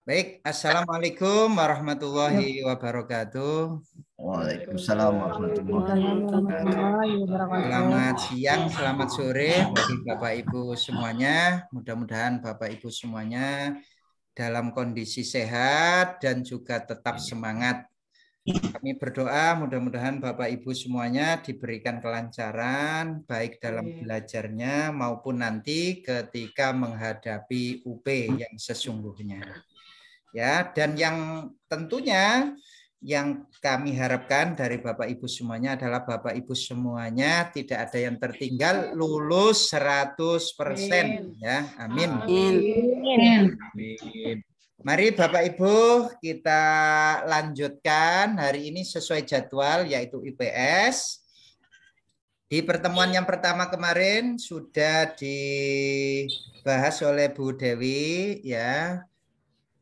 Baik, Assalamualaikum warahmatullahi wabarakatuh. Waalaikumsalam warahmatullahi wabarakatuh. Selamat siang, selamat sore bagi Bapak Ibu semuanya. Mudah-mudahan Bapak Ibu semuanya dalam kondisi sehat dan juga tetap semangat. Kami berdoa mudah-mudahan Bapak Ibu semuanya diberikan kelancaran baik dalam belajarnya maupun nanti ketika menghadapi UP yang sesungguhnya. Ya, dan yang tentunya yang kami harapkan dari Bapak Ibu semuanya adalah Bapak Ibu semuanya tidak ada yang tertinggal, lulus 100% ya. Amin. Amin. Mari Bapak Ibu kita lanjutkan hari ini sesuai jadwal yaitu IPS. Di pertemuan yang pertama kemarin sudah dibahas oleh Bu Dewi ya.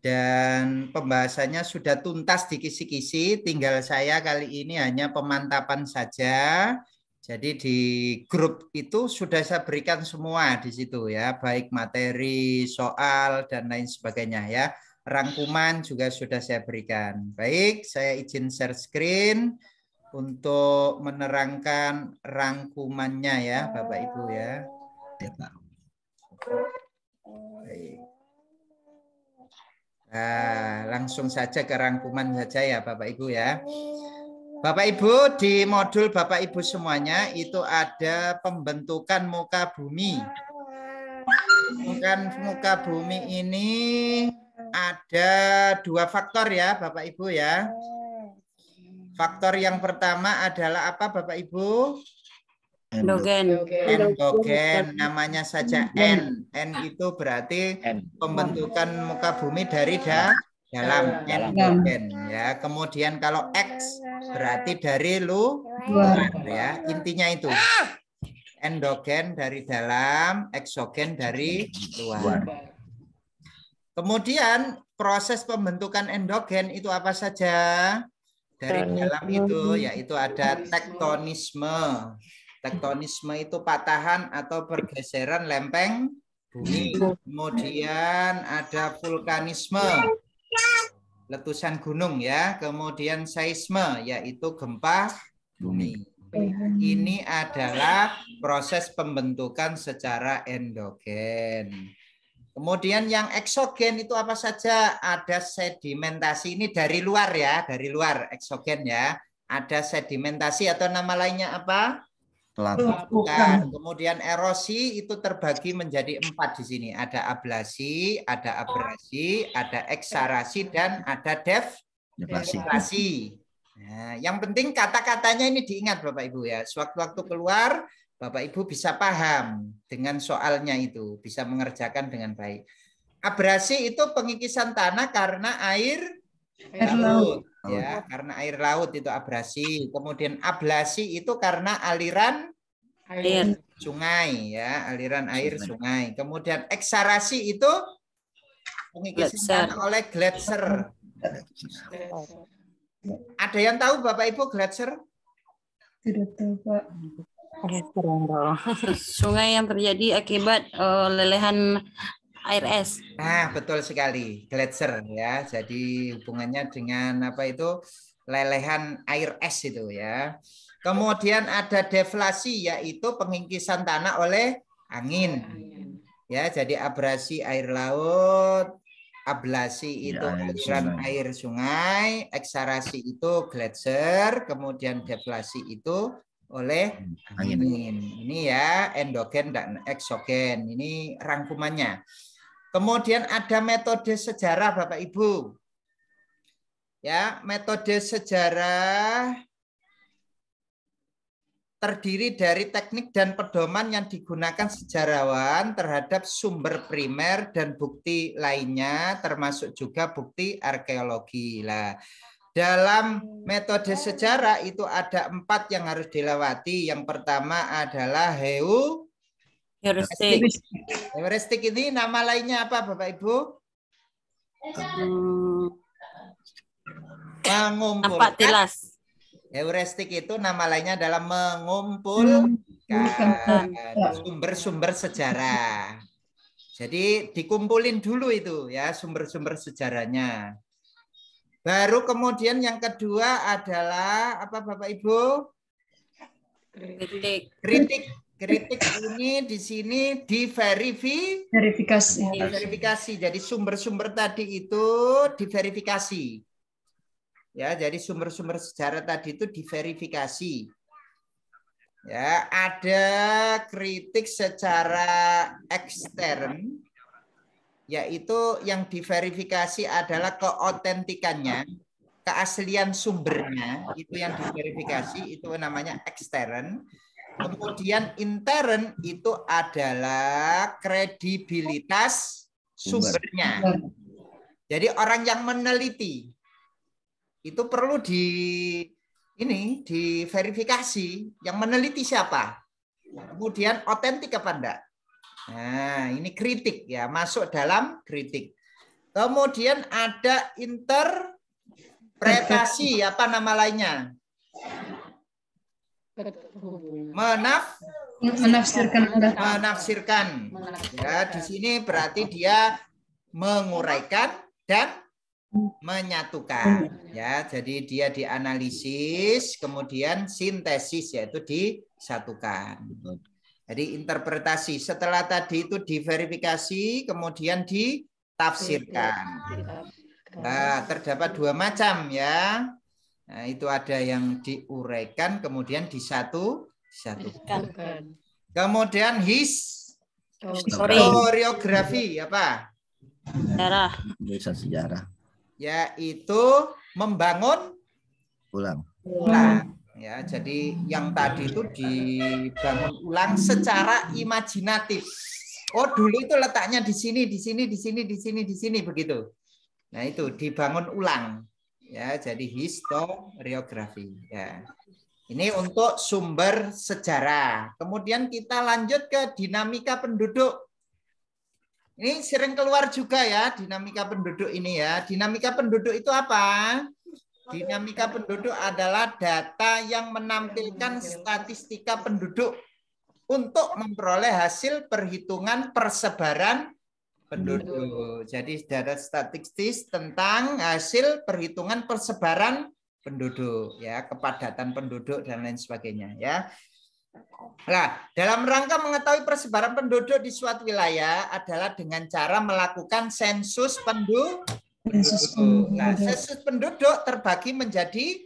Dan pembahasannya sudah tuntas di kisi-kisi, tinggal saya kali ini hanya pemantapan saja. Jadi di grup itu sudah saya berikan semua di situ ya, baik materi, soal, dan lain sebagainya ya. Rangkuman juga sudah saya berikan. Baik, saya izin share screen untuk menerangkan rangkumannya ya, Bapak Ibu ya. Baik. Nah, langsung saja ke rangkuman saja ya Bapak Ibu ya. Bapak Ibu di modul Bapak Ibu semuanya itu ada pembentukan muka bumi. Muka bumi ini ada dua faktor ya Bapak Ibu ya. Faktor yang pertama adalah apa Bapak Ibu? Endogen, namanya saja N. N itu berarti pembentukan muka bumi dari dalam endogen ya. Kemudian kalau X berarti dari luar ya. Intinya itu. Endogen dari dalam, eksogen dari luar. Kemudian proses pembentukan endogen itu apa saja? Dari dalam itu yaitu ada tektonisme. Tektonisme itu patahan atau pergeseran lempeng bumi. Kemudian ada vulkanisme, letusan gunung ya. Kemudian seisme, yaitu gempa bumi. Ini adalah proses pembentukan secara endogen. Kemudian yang eksogen itu apa saja? Ada sedimentasi, ini dari luar ya, dari luar eksogen ya. Ada sedimentasi atau nama lainnya apa? Pelapukan. Kemudian erosi itu terbagi menjadi 4 di sini. Ada ablasi, ada abrasi, ada eksarasi, dan ada deflasi. Nah, yang penting kata-katanya ini diingat Bapak Ibu ya. Sewaktu-waktu keluar, Bapak Ibu bisa paham dengan soalnya itu. Bisa mengerjakan dengan baik. Abrasi itu pengikisan tanah karena air laut. Ya, karena air laut itu abrasi. Kemudian ablasi itu karena aliran air sungai ya, aliran air sungai. Kemudian eksarasi itu pengikisan oleh gletser. Ada yang tahu Bapak Ibu gletser? Tidak tahu Pak. Sungai yang terjadi akibat lelehan air es. Nah, betul sekali, gletser ya. Jadi hubungannya dengan apa itu? Lelehan air es itu ya. Kemudian ada deflasi yaitu pengikisan tanah oleh angin. Ya, jadi abrasi air laut, ablasi itu aliran air sungai, eksarasi itu gletser, kemudian deflasi itu oleh angin. Ini ya endogen dan eksogen. Ini rangkumannya. Kemudian ada metode sejarah Bapak Ibu. Ya, metode sejarah terdiri dari teknik dan pedoman yang digunakan sejarawan terhadap sumber primer dan bukti lainnya, termasuk juga bukti arkeologi. Lah, dalam metode sejarah itu ada 4 yang harus dilewati. Yang pertama adalah heuristik. Heuristik ini nama lainnya apa Bapak Ibu? Mengumpulkan. Heuristik itu nama lainnya adalah mengumpulkan sumber-sumber sejarah. Jadi dikumpulin dulu itu ya sumber-sumber sejarahnya. Baru kemudian yang kedua adalah apa Bapak Ibu? Kritik. Kritik ini di sini Verifikasi. diverifikasi. Jadi sumber-sumber tadi itu diverifikasi. Ya, jadi sumber-sumber sejarah tadi itu diverifikasi. Ya, ada kritik secara ekstern, yaitu yang diverifikasi adalah keautentikannya, keaslian sumbernya, itu yang diverifikasi, itu namanya ekstern. Kemudian intern itu adalah kredibilitas sumbernya. Jadi orang yang meneliti itu perlu diverifikasi. Yang meneliti siapa? Kemudian otentik apa enggak? Nah, ini kritik ya, masuk dalam kritik. Kemudian ada interpretasi, apa nama lainnya? Menafsirkan. Ya, di sini berarti dia menguraikan dan menyatukan. Ya, jadi dia dianalisis, kemudian sintesis, yaitu disatukan. Jadi interpretasi. Setelah tadi itu diverifikasi, kemudian ditafsirkan. Nah, terdapat dua macam ya. Nah, itu ada yang diuraikan, kemudian disatukan. Kemudian historiografi apa? Sejarah. Yaitu membangun Ulang. Ya, jadi yang tadi itu dibangun ulang secara imajinatif. Oh, dulu itu letaknya di sini, di sini, di sini, di sini, di sini begitu. Nah, itu dibangun ulang. Ya, jadi historiografi ya. Ini untuk sumber sejarah. Kemudian kita lanjut ke dinamika penduduk. Ini sering keluar juga ya dinamika penduduk ini ya. Dinamika penduduk itu apa? Dinamika penduduk adalah data yang menampilkan statistika penduduk untuk memperoleh hasil perhitungan persebaran penduduk. Jadi data statistik tentang hasil perhitungan persebaran penduduk ya, kepadatan penduduk dan lain sebagainya ya. Nah, dalam rangka mengetahui persebaran penduduk di suatu wilayah adalah dengan cara melakukan sensus penduduk. Nah, sensus penduduk terbagi menjadi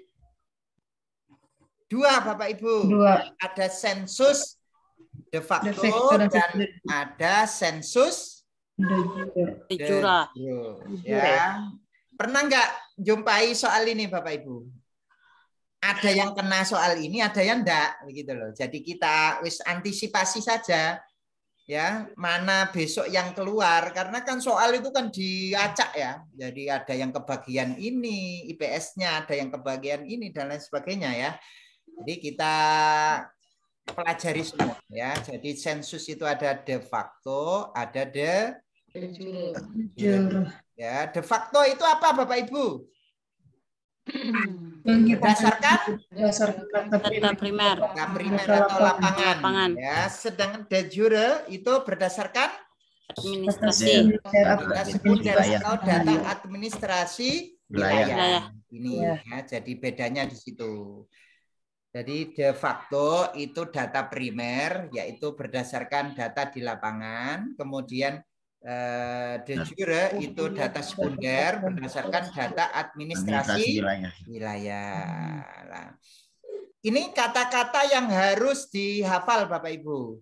dua, Bapak Ibu. Ada sensus de facto dan ada sensus de jure. Ya. Pernah nggak jumpai soal ini, Bapak Ibu? Ada yang kena soal ini, ada yang enggak, begitu loh. Jadi kita wis antisipasi saja, ya, mana besok yang keluar, karena kan soal itu kan diacak ya. Jadi ada yang kebagian ini, IPS-nya, ada yang kebagian ini dan lain sebagainya ya. Jadi kita pelajari semua ya. Jadi sensus itu ada de facto, ada de jure. Ya, de facto itu apa, Bapak Ibu? Berdasarkan data primer atau lapangan. Ya, sedangkan de jure itu berdasarkan administrasi atau data administrasi wilayah. Ini ya, jadi bedanya di situ. Jadi de facto itu data primer, yaitu berdasarkan data di lapangan. Kemudian de jure itu data sekunder berdasarkan data administrasi wilayah. Nah, ini kata-kata yang harus dihafal, Bapak Ibu.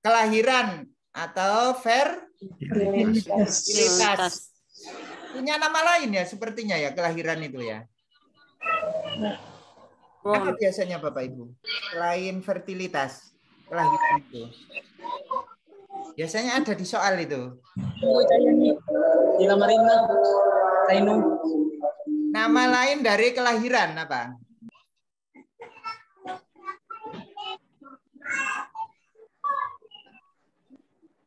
Kelahiran atau fertilitas. Punya nama lain ya sepertinya ya kelahiran itu ya. Apa biasanya Bapak Ibu? Selain fertilitas, kelahiran itu. Biasanya ada di soal itu. Nama lain dari kelahiran apa?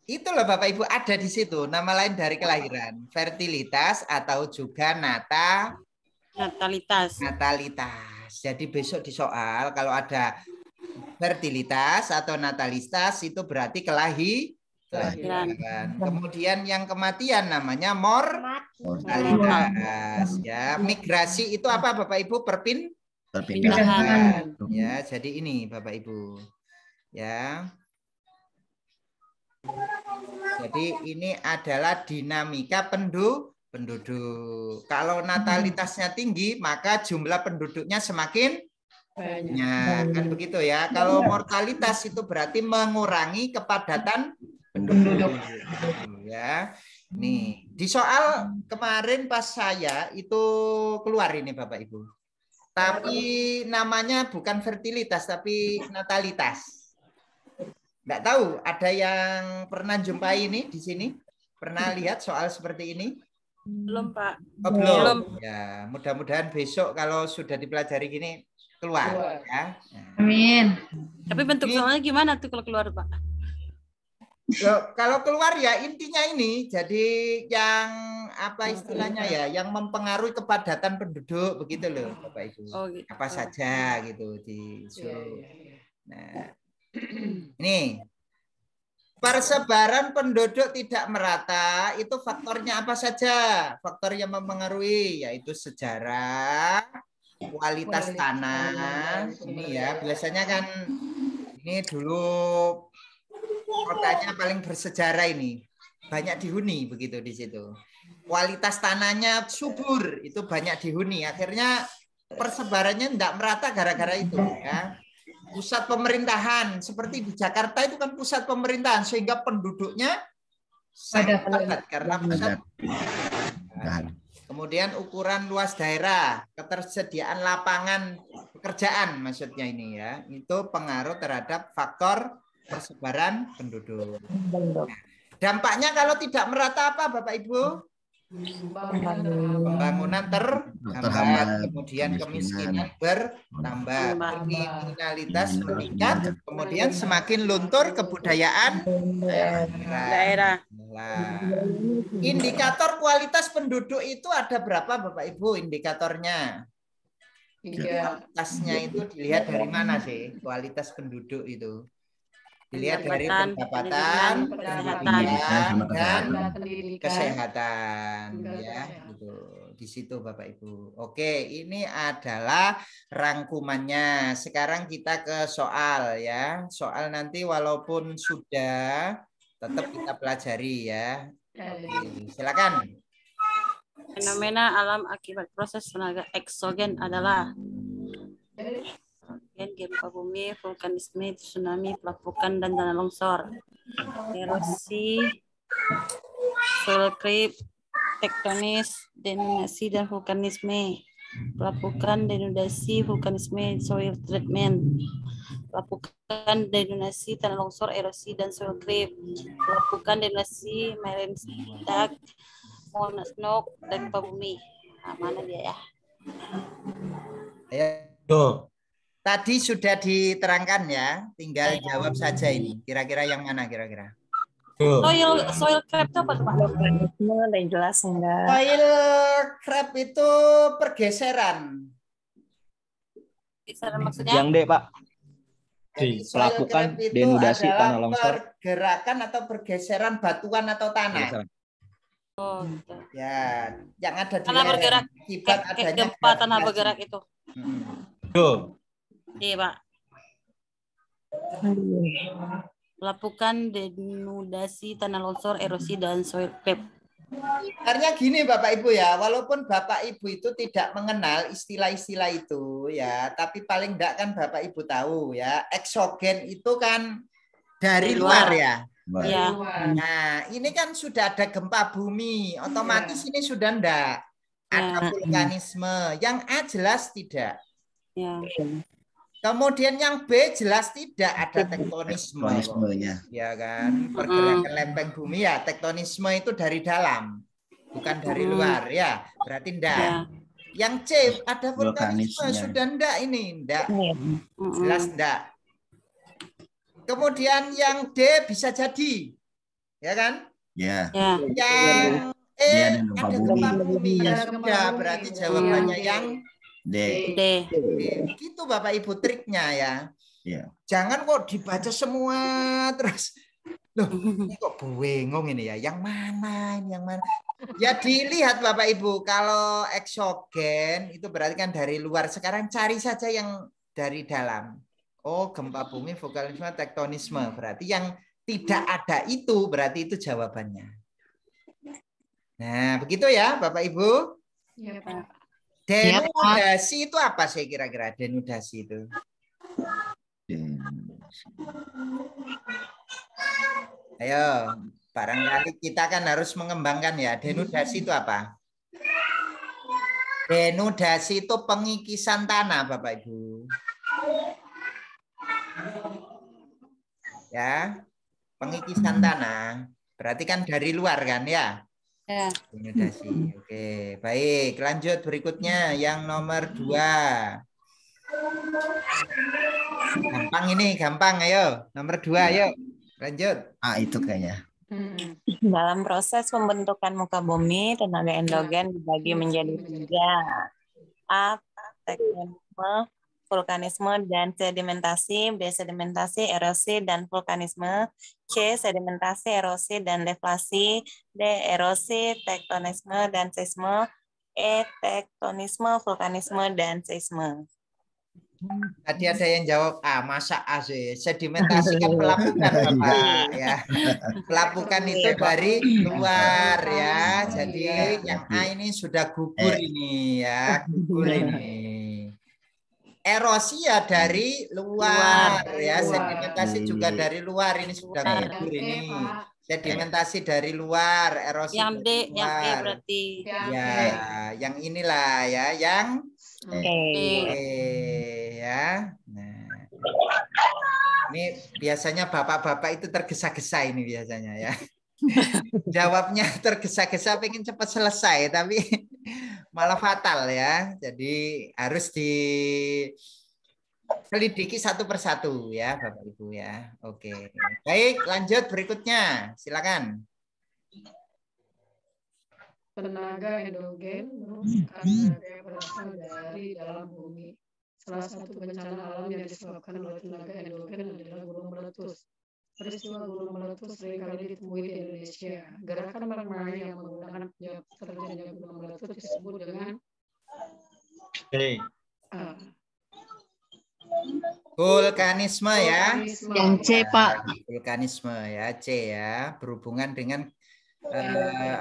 Itu loh Bapak Ibu ada di situ. Nama lain dari kelahiran. Fertilitas atau juga natalitas. Jadi besok di soal kalau ada fertilitas atau natalitas itu berarti kelahiran. kelahiran. Kemudian yang kematian namanya mortalitas. Ya, migrasi itu apa Bapak Ibu? Perpindahan. Ya, jadi ini Bapak Ibu. Ya. Jadi ini adalah dinamika penduduk. Kalau natalitasnya tinggi, maka jumlah penduduknya semakin banyak. Kan begitu ya. Kalau mortalitas itu berarti mengurangi kepadatan penduduk. Ya. Nih, di soal kemarin pas saya itu keluar ini Bapak Ibu. Tapi namanya bukan fertilitas tapi natalitas. Enggak tahu ada yang pernah jumpai ini di sini? Pernah lihat soal seperti ini? Belum, Pak. Oh, belum. Ya, mudah-mudahan besok kalau sudah dipelajari gini keluar ya. Amin. Tapi bentuk soalnya gimana tuh kalau keluar, Pak? Loh, kalau keluar ya intinya ini, jadi yang apa istilahnya ya, yang mempengaruhi kepadatan penduduk begitu loh, Bapak Ibu. Oh, gitu. Apa saja gitu disuruh. Nah, ini persebaran penduduk tidak merata itu faktornya apa saja? Faktor yang mempengaruhi yaitu sejarah, kualitas tanah. Ini ya, biasanya kan ini dulu kotanya paling bersejarah ini. Banyak dihuni begitu di situ. Kualitas tanahnya subur, itu banyak dihuni. Akhirnya persebarannya tidak merata gara-gara itu ya. Pusat pemerintahan seperti di Jakarta itu kan pusat pemerintahan sehingga penduduknya sangat padat karena pusat. Kemudian ukuran luas daerah, ketersediaan lapangan pekerjaan maksudnya ini ya, itu pengaruh terhadap faktor persebaran penduduk. Dampaknya kalau tidak merata apa Bapak Ibu? Pembangunan terhambat, kemudian kemiskinan bertambah, kriminalitas meningkat, kemudian semakin luntur kebudayaan daerah. Indikator kualitas penduduk itu ada berapa Bapak Ibu indikatornya? Kualitasnya itu dilihat dari mana sih kualitas penduduk itu? Dilihat dari pendapatan, pendidikan, dan kesehatan, ya, gitu. Di situ Bapak Ibu. Oke, ini adalah rangkumannya. Sekarang kita ke soal ya. Soal nanti walaupun sudah, tetap kita pelajari ya. Oke, silakan. Fenomena alam akibat proses tenaga eksogen adalah gempa bumi, vulkanisme, tsunami, pelapukan, dan tanah longsor, erosi, soil creep, tektonis, denudasi, dan vulkanisme, pelapukan, denudasi, vulkanisme, soil treatment, pelapukan, denudasi, tanah longsor, erosi, dan soil creep, pelapukan, denudasi, marine stack, snow, dan gempa bumi. Nah, mana dia ya? Ayo. Tadi sudah diterangkan ya, tinggal jawab saja ini. Kira-kira yang mana kira-kira? Soil crab itu apa Pak? Udah jelas enggak? Soil crab itu pergeseran. Pergeseran maksudnya? Yang D, Pak. Jadi Pelapukan, itu denudasi, adalah tanah longsor. pergerakan atau pergeseran batuan atau tanah. Oh, gitu. Ya, yang ada di Tanah bergerak, akibat kayak adanya gempa tanah bergerak itu. Tuh. Iya, Pak. Pelapukan, denudasi, tanah longsor, erosi, dan soil creep. Sebenarnya gini Bapak Ibu ya, walaupun Bapak Ibu itu tidak mengenal istilah-istilah itu ya, tapi paling enggak kan Bapak Ibu tahu ya, eksogen itu kan dari luar ya. Ya. Nah, ini kan sudah ada gempa bumi, otomatis ini sudah enggak ada vulkanisme. Yang A jelas tidak. Ya. Kemudian yang B jelas tidak ada tektonisme. Ya kan, pergerakan lempeng bumi ya, tektonisme itu dari dalam, bukan dari luar ya. Berarti enggak. Ya. Yang C ada vulkanisme, sudah enggak ini, enggak. Jelas enggak. Kemudian yang D bisa jadi. Ya kan? Ya. Ya. Yang E ada gempa bumi ya sudah, berarti jawabannya yang D. D. Gitu Bapak Ibu triknya ya. Ya. Jangan kok dibaca semua terus Loh, ini kok bingung ini ya. Yang mana ini, yang mana? Ya dilihat Bapak Ibu, kalau eksogen itu berarti kan dari luar. Sekarang cari saja yang dari dalam. Oh, gempa bumi, vulkanisme, tektonisme. Berarti yang tidak ada itu, berarti itu jawabannya. Nah, begitu ya Bapak Ibu. Iya, Pak. Denudasi itu apa sih kira-kira denudasi itu? Ayo, barangkali kita kan harus mengembangkan ya. Denudasi itu apa? Denudasi itu pengikisan tanah, Bapak Ibu. Ya, pengikisan tanah. Berarti kan dari luar kan ya? Ya. Denudasi. Oke, baik. Lanjut berikutnya yang nomor 2. Gampang ini, gampang. Ayo, nomor 2, ayo. Lanjut. Itu kayaknya. Dalam proses pembentukan muka bumi, tenaga endogen dibagi menjadi 3. A. Tektonisme, vulkanisme, dan sedimentasi. B. Sedimentasi, erosi, dan vulkanisme. C. Sedimentasi, erosi, dan deflasi. D. Erosi, tektonisme, dan seisme. E. Tektonisme, vulkanisme, dan seisme. Tadi ada yang jawab A, masa A sih? Sedimentasi kan pelapukan Bapak ya. Pelapukan itu dari luar ya. Jadi yang A ini sudah gugur ini ya, gugur ini. Erosi ya dari luar ya, sedimentasi juga dari luar, ini sudah gugur ini. Sedimentasi dari luar, erosi Yang D, dari yang E luar. berarti. Ya, yang inilah ya, yang ya. Nah, ini biasanya bapak-bapak itu tergesa-gesa ini biasanya ya. Jawabnya tergesa-gesa, pengen cepat selesai, tapi malah fatal ya. Jadi harus diselidiki satu persatu ya, Bapak Ibu ya. Oke, baik, lanjut berikutnya, silakan. Tenaga endogen merupakan tenaga yang berasal dari dalam bumi. Salah satu bencana alam yang disebabkan oleh tenaga endogen adalah gunung meletus. Peristiwa gunung meletus seringkali ditemui di Indonesia. Gerakan magma yang menggunakan penyebab terjadinya gunung meletus disebut dengan Vulkanisme ya. Yang C, Pak. Vulkanisme ya, C ya, berhubungan dengan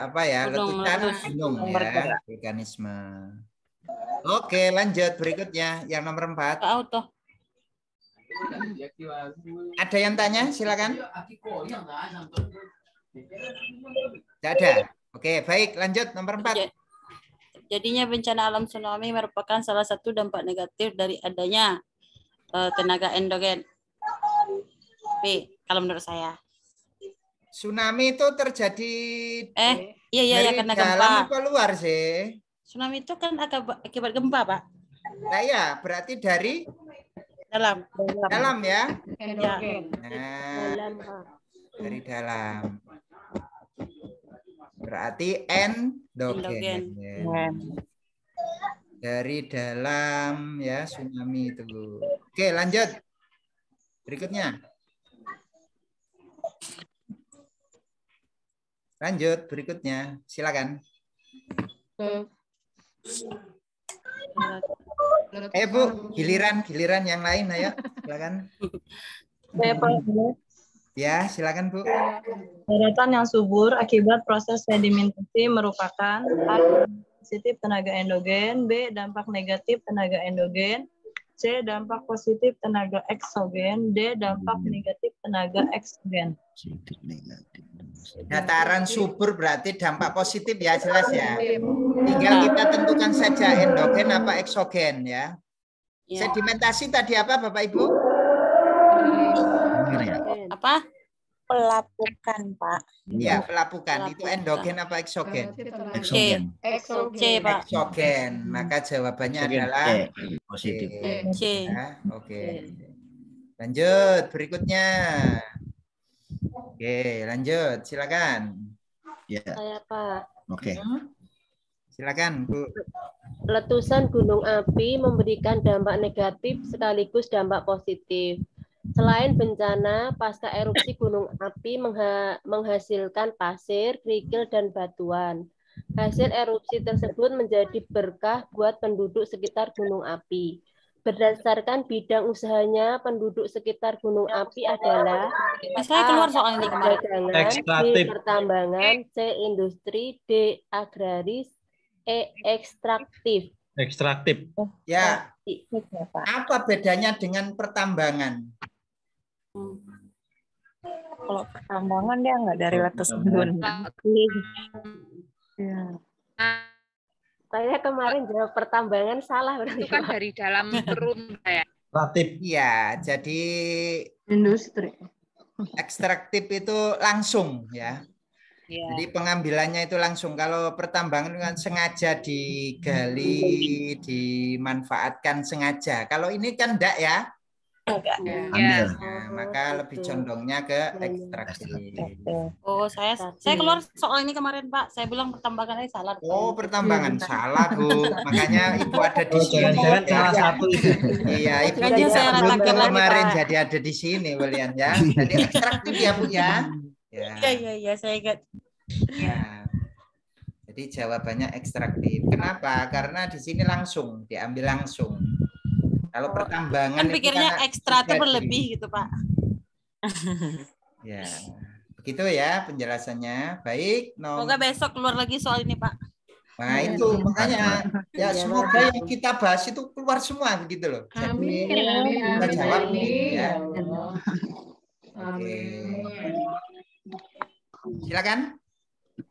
apa ya, Gunung letusan meletus. gunung ya, vulkanisme. Oke, lanjut berikutnya yang nomor 4. Auto. Ada yang tanya, silakan. Tidak ada. Oke, baik, lanjut nomor 4. Jadinya bencana alam tsunami merupakan salah satu dampak negatif dari adanya tenaga endogen. B, kalau menurut saya. Tsunami itu terjadi Iya dari karena dalam gempa. atau luar sih? Tsunami itu kan akibat gempa, Pak. Nah ya, berarti dari Dalam ya. endogen. Nah, dari dalam. Berarti endogen. Dari dalam ya, tsunami itu. Oke, lanjut. Berikutnya. Lanjut berikutnya, silakan. Bu, giliran yang lain, ayo, silakan. Ya, silakan Bu. Daratan yang subur akibat proses sedimentasi merupakan A. Positif tenaga endogen, B. Dampak negatif tenaga endogen, C. Dampak positif tenaga eksogen, D. Dampak negatif tenaga eksogen. Dataran subur berarti dampak positif ya, jelas ya. Tinggal kita tentukan saja endogen apa eksogen ya. Sedimentasi tadi apa Bapak Ibu? Apa? Pelapukan, Pak. Ya, pelapukan. Itu endogen apa eksogen? Eksogen. Pak. Eksogen. Maka jawabannya adalah positif. C. Ya, oke. Lanjut berikutnya. Oke, lanjut. Silakan. Ya. Saya Pak. Oke. Silakan, Bu. Letusan gunung api memberikan dampak negatif sekaligus dampak positif. Selain bencana, pasca erupsi gunung api menghasilkan pasir, kerikil, dan batuan. Hasil erupsi tersebut menjadi berkah buat penduduk sekitar gunung api. Berdasarkan bidang usahanya, penduduk sekitar gunung api adalah Saya keluar soal ini kemarin. perdagangan, B. Ekstraktif. Pertambangan, C. Industri, D. Agraris, E. Ekstraktif. Ekstraktif. Ya, apa bedanya dengan pertambangan? Kalau pertambangan dia nggak dari letus gunung. Ya. Saya kemarin jawab pertambangan salah berarti. Itu kan dari dalam perut ya. Ekstraktif. Iya, jadi Industri. ekstraktif itu langsung ya. Ya. Jadi pengambilannya itu langsung. Kalau pertambangan kan sengaja digali, dimanfaatkan sengaja. Kalau ini kan enggak ya. Enggak. Ambil. Nah, maka lebih condongnya ke ekstraktif. Oh, saya keluar soal ini kemarin, Pak. Saya bilang pertambangannya salah. Oh, pertambangan salah, Bu. Makanya Ibu ada di Oh, sini. jangan-jangan salah satu itu. Iya, Ibu Makanya tidak saya beruntung ratakan lagi, kemarin Pak. jadi ada di sini, Walian ya. Jadi ekstraktif ya, Bu ya. Ya. Iya, saya ingat. Nah, jadi jawabannya ekstraktif. Kenapa? Karena di sini langsung diambil langsung. Kalau pertambangan Kan itu pikirnya kan ekstraktif jadi. berlebih gitu, Pak. Ya, begitu ya penjelasannya. Baik, Semoga besok keluar lagi soal ini, Pak. Nah itu makanya ya semoga yang kita bahas itu keluar semua begitu loh. Amin, Jadi amin, kita amin, jawab amin, ya. ya Allah. Oke. Amin. Silakan.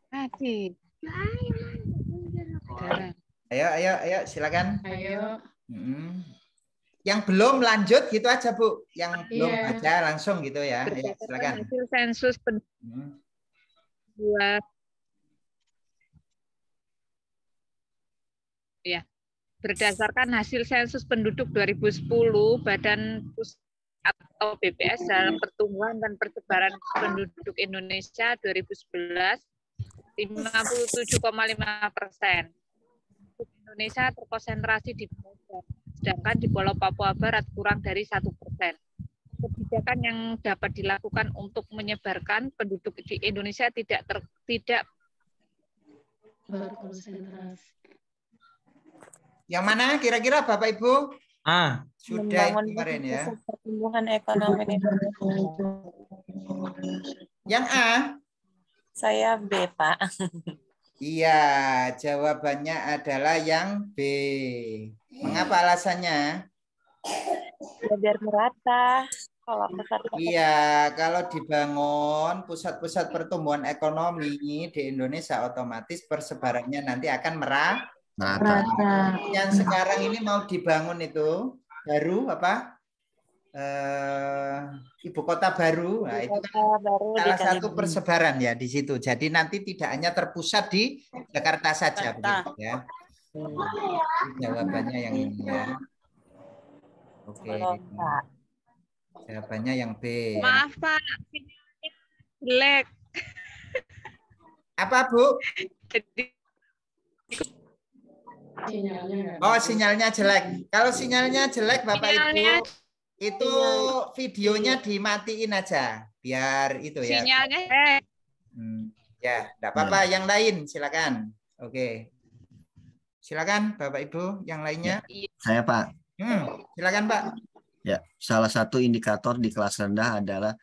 Tadi. Ayo silakan. Ayo. Yang belum lanjut gitu aja Bu. Yang belum Iya. baca langsung gitu ya. Ayo, silakan. Hasil sensus penduduk ya. Berdasarkan hasil sensus penduduk 2010, Badan Pusat atau BPS dalam pertumbuhan dan persebaran penduduk Indonesia 2011 57,5%. Indonesia terkonsentrasi di Papua, sedangkan di Pulau Papua Barat kurang dari 1%. Kebijakan yang dapat dilakukan untuk menyebarkan penduduk di Indonesia tidak Berkonsentrasi. Yang mana kira-kira Bapak Ibu? Sudah Membangun kemarin ya. pusat pertumbuhan ekonomi Indonesia. Yang A? Saya B, Pak. Iya, jawabannya adalah yang B. Mengapa alasannya? Ya, biar merata. Kalau Iya, kalau dibangun pusat-pusat pertumbuhan ekonomi di Indonesia otomatis persebarannya nanti akan merata. Yang sekarang ini mau dibangun itu baru apa? Ibu kota baru. Nah, itu kan salah satu persebaran ya di situ. Jadi nanti tidak hanya terpusat di Jakarta saja, begitu, ya. Jawabannya yang ini ya. Oke. Jawabannya yang B. Maaf Pak, jelek. Apa Bu? Sinyalnya Oh, sinyalnya jelek. Kalau sinyalnya jelek, Bapak Ibu, itu videonya dimatiin aja, biar itu ya. Sinyalnya Ya, enggak apa-apa. Yang lain, silakan. Oke. Silakan, Bapak Ibu, yang lainnya. Saya Pak. Silakan Pak. Ya, salah satu indikator di kelas rendah adalah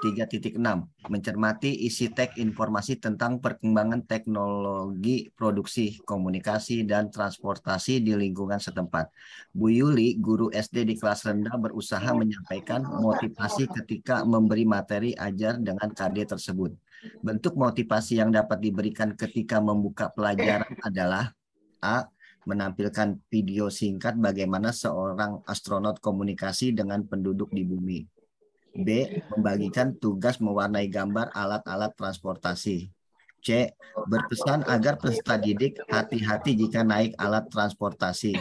3.6, mencermati isi teks informasi tentang perkembangan teknologi produksi, komunikasi, dan transportasi di lingkungan setempat. Bu Yuli, guru SD di kelas rendah, berusaha menyampaikan motivasi ketika memberi materi ajar dengan KD tersebut. Bentuk motivasi yang dapat diberikan ketika membuka pelajaran adalah A. Menampilkan video singkat bagaimana seorang astronot komunikasi dengan penduduk di bumi. B. Membagikan tugas mewarnai gambar alat-alat transportasi. C. Berpesan agar peserta didik hati-hati jika naik alat transportasi.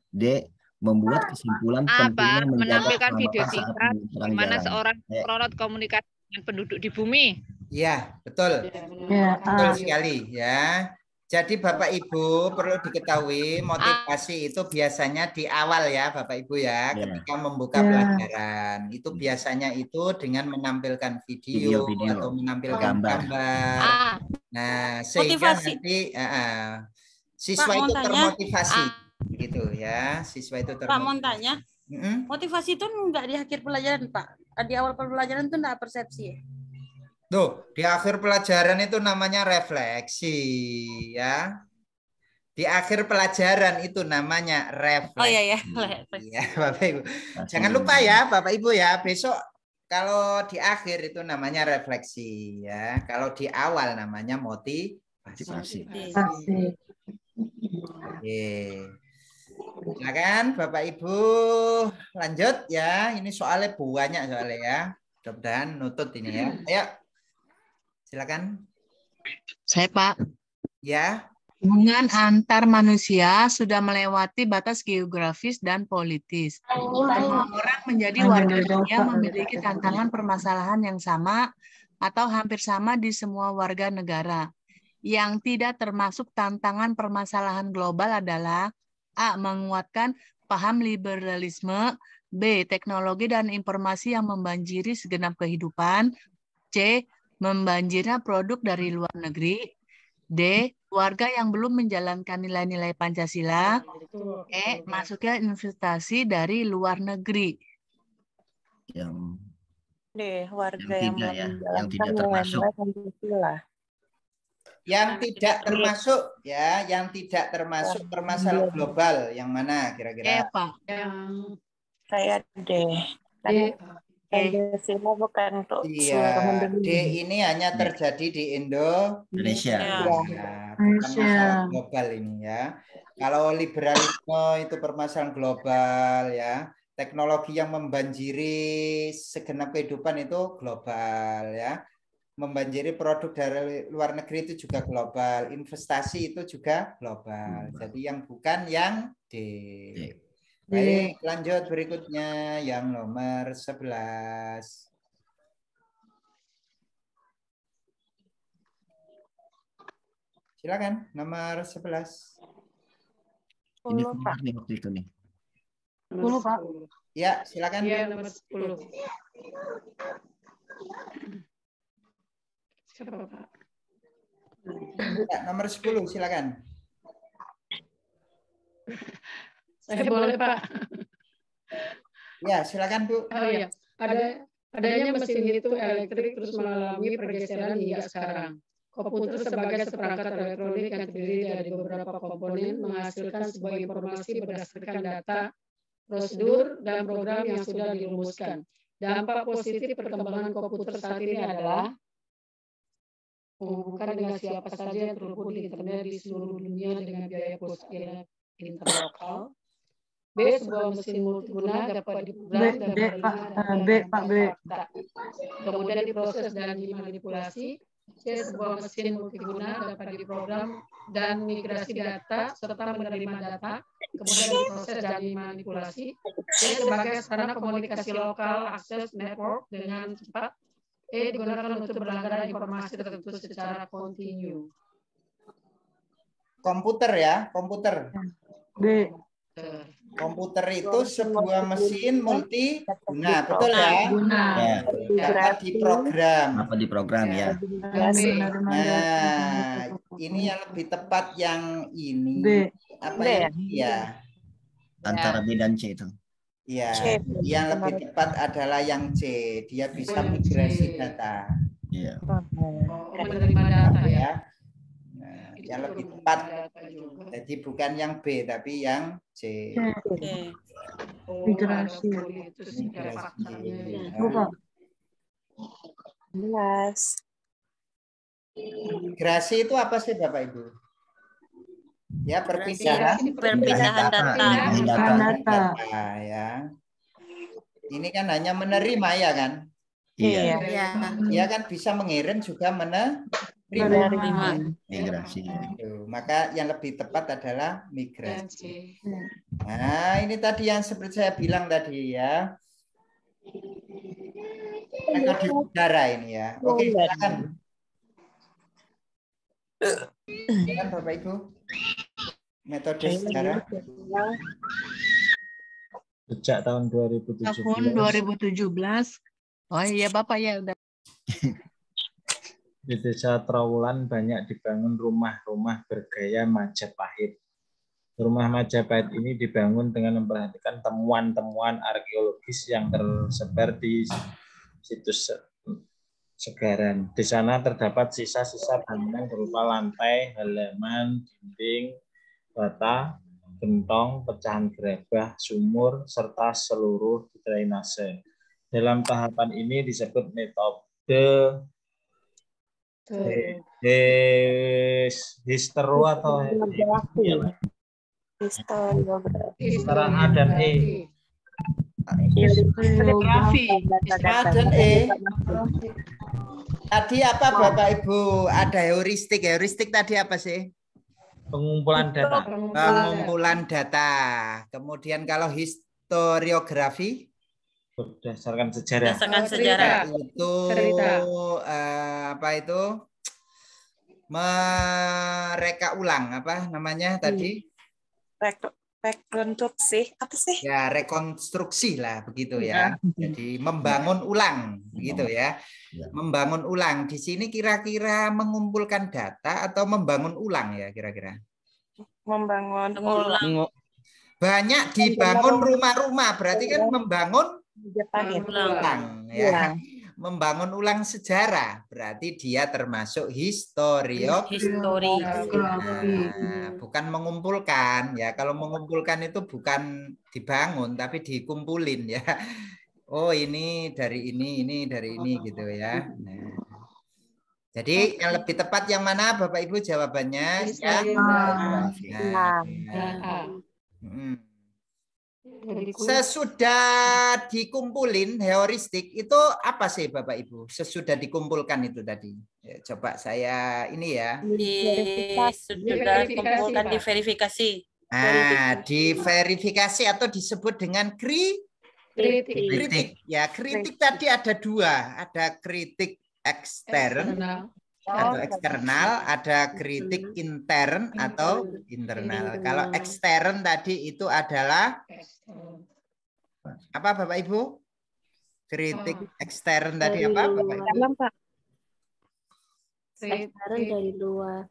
D. Membuat kesimpulan pentingnya menampilkan video keselamatan singkat saat bagaimana jalan. seorang astronot komunikasi dengan penduduk di bumi. Iya, betul. Ya, Betul sekali ya. Jadi Bapak Ibu perlu diketahui motivasi itu biasanya di awal ya Bapak Ibu ya, ketika membuka pelajaran. Itu biasanya itu dengan menampilkan video atau menampilkan gambar. Nah, sehingga nanti siswa itu termotivasi gitu ya. Siswa itu termotivasi. Pak, mau tanya. Motivasi itu enggak di akhir pelajaran, Pak. Di awal pelajaran itu enggak persepsi ya? Tuh, di akhir pelajaran itu namanya refleksi ya. Di akhir pelajaran itu namanya refleksi. Oh iya ya. Ya, Bapak Ibu. Jangan lupa ya Bapak Ibu ya, besok kalau di akhir itu namanya refleksi ya. Kalau di awal namanya motivasi. Oke. Silakan Bapak Ibu lanjut ya. Ini soalnya banyak soalnya ya. Mudah-mudahan nutut ini ya. Ayo. Silakan. Saya Pak. Ya. Hubungan antar manusia sudah melewati batas geografis dan politis. Semua orang menjadi warga dunia memiliki tantangan permasalahan yang sama atau hampir sama di semua warga negara. Yang tidak termasuk tantangan permasalahan global adalah A. Menguatkan paham liberalisme, B. Teknologi dan informasi yang membanjiri segenap kehidupan, C. Membanjirnya produk dari luar negeri, D. Warga yang belum menjalankan nilai-nilai Pancasila, E. Masuknya investasi dari luar negeri. Yang D. Warga yang tidak belum ya, menjalankan yang tidak termasuk. nilai-nilai Pancasila. Yang tidak termasuk ya, yang tidak termasuk permasalahan global yang mana kira-kira? Pak. Saya D. Pancasila bukan untuk Iya, D ini hanya terjadi di Indonesia. Ya, bukan masalah global ini ya. Kalau liberalisme itu permasalahan global ya. Teknologi yang membanjiri segenap kehidupan itu global ya. Membanjiri produk dari luar negeri itu juga global. Investasi itu juga global. Jadi yang bukan yang D. Baik, lanjut berikutnya yang nomor 11. Silakan, nomor 11. Ini keluar nih waktu itu nih. 10, Pak. Ya, silakan. Iya, nomor 10. Siapa, Pak? Ya, nomor 10, silakan. Saya boleh, Pak. Ya, silakan Bu. Oh iya, adanya mesin itu elektrik terus mengalami pergeseran hingga sekarang. Komputer sebagai seperangkat elektronik yang terdiri dari beberapa komponen menghasilkan sebuah informasi berdasarkan data, prosedur, dan program yang sudah dirumuskan. Dampak positif perkembangan komputer saat ini adalah menghubungkan dengan siapa saja yang terhubung di internet di seluruh dunia dengan biaya pulsa interlokal. B. Sebuah mesin multiguna dapat diprogram dan menerima data. Kemudian diproses dan dimanipulasi. C. Sebuah mesin multiguna dapat diprogram dan migrasi data serta menerima data. Kemudian diproses dan dimanipulasi. C. Sebagai sarana komunikasi lokal akses network dengan cepat. E. Digunakan untuk berlangganan informasi tertentu secara kontinu. Komputer ya, komputer. B. Komputer itu sebuah mesin multiguna, betul ya? Ya. Dapat diprogram. Apa diprogram ya? Nah, ini yang lebih tepat yang ini. Apa ini ya? Antara B dan C itu. Iya, yang lebih tepat adalah yang C. Dia bisa migrasi data. Iya. Menerima data ya. Nah, yang lebih tepat. Jadi bukan yang B, tapi yang C. Migrasi. Migrasi itu apa sih Bapak Ibu? Ya, perpindahan data ya. Ini kan hanya menerima ya kan? Iya. Dia kan bisa mengirim juga menerima. Migrasi. Maka yang lebih tepat adalah migrasi. Nah, ini tadi yang seperti saya bilang tadi ya. Rekor udara ini ya. Oke, silakan. Kan Bapak Ibu? Metode sejarah. Sejak tahun 2017. Tahun 2017. Oh iya Bapak ya udah. Di Desa Trawulan banyak dibangun rumah-rumah bergaya Majapahit. Rumah Majapahit ini dibangun dengan memperhatikan temuan-temuan arkeologis yang tersebar di situs Segaran. Di sana terdapat sisa-sisa bangunan berupa lantai, halaman, dinding, bata, gentong, pecahan gerabah, sumur, serta seluruh drainase. Dalam tahapan ini disebut metode histero atau antara A dan E. Geografi. A dan E. Tadi apa Bapak Ibu? Ada heuristik. Heuristik tadi apa sih? Pengumpulan data. Pengumpulan data. Kemudian kalau historiografi berdasarkan sejarah. Berdasarkan sejarah. Itu apa itu? Mereka ulang apa namanya tadi? Rekonstruksi apa sih? Ya, rekonstruksi lah begitu ya. Jadi membangun ulang begitu ya. Membangun ulang. Di sini kira-kira mengumpulkan data atau membangun ulang ya kira-kira? Membangun Ulang. Banyak dibangun rumah-rumah, berarti kan membangun ulang ya. Membangun ulang sejarah, berarti dia termasuk historiografi. Nah, bukan mengumpulkan ya. Kalau mengumpulkan itu bukan dibangun, tapi dikumpulin ya. Oh ini dari ini dari ini gitu ya. Nah, jadi yang lebih tepat yang mana Bapak Ibu jawabannya? Ya. Sesudah dikumpulin heuristik itu apa sih Bapak Ibu? Sesudah dikumpulkan itu tadi. Ya, coba saya ini ya. Sudah dikumpulkan diverifikasi. Nah, diverifikasi atau disebut dengan kritik. Ya, kritik tadi ada dua. Ada kritik ekstern atau eksternal, ada kritik intern atau internal. Kalau ekstern tadi itu adalah apa Bapak Ibu? Kritik ekstern tadi apa Bapak Ibu? Ekstern dari luar.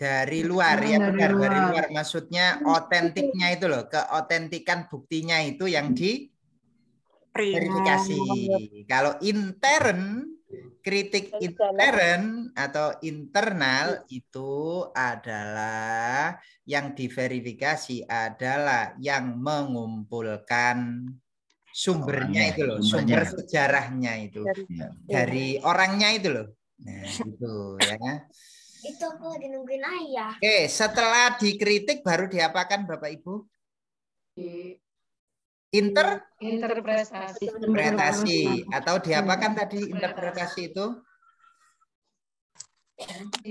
Dari luar ya benar, dari luar maksudnya otentiknya itu loh, keotentikan buktinya itu yang diverifikasi. Kalau intern, kritik intern atau internal itu adalah yang diverifikasi adalah yang mengumpulkan sumbernya itu loh, sumber sejarahnya itu dari orangnya itu loh. Nah, itu ya. Itu aku lagi nungguin ayah. Oke, setelah dikritik baru diapakan Bapak Ibu? Interpretasi atau diapakan tadi interpretasi itu?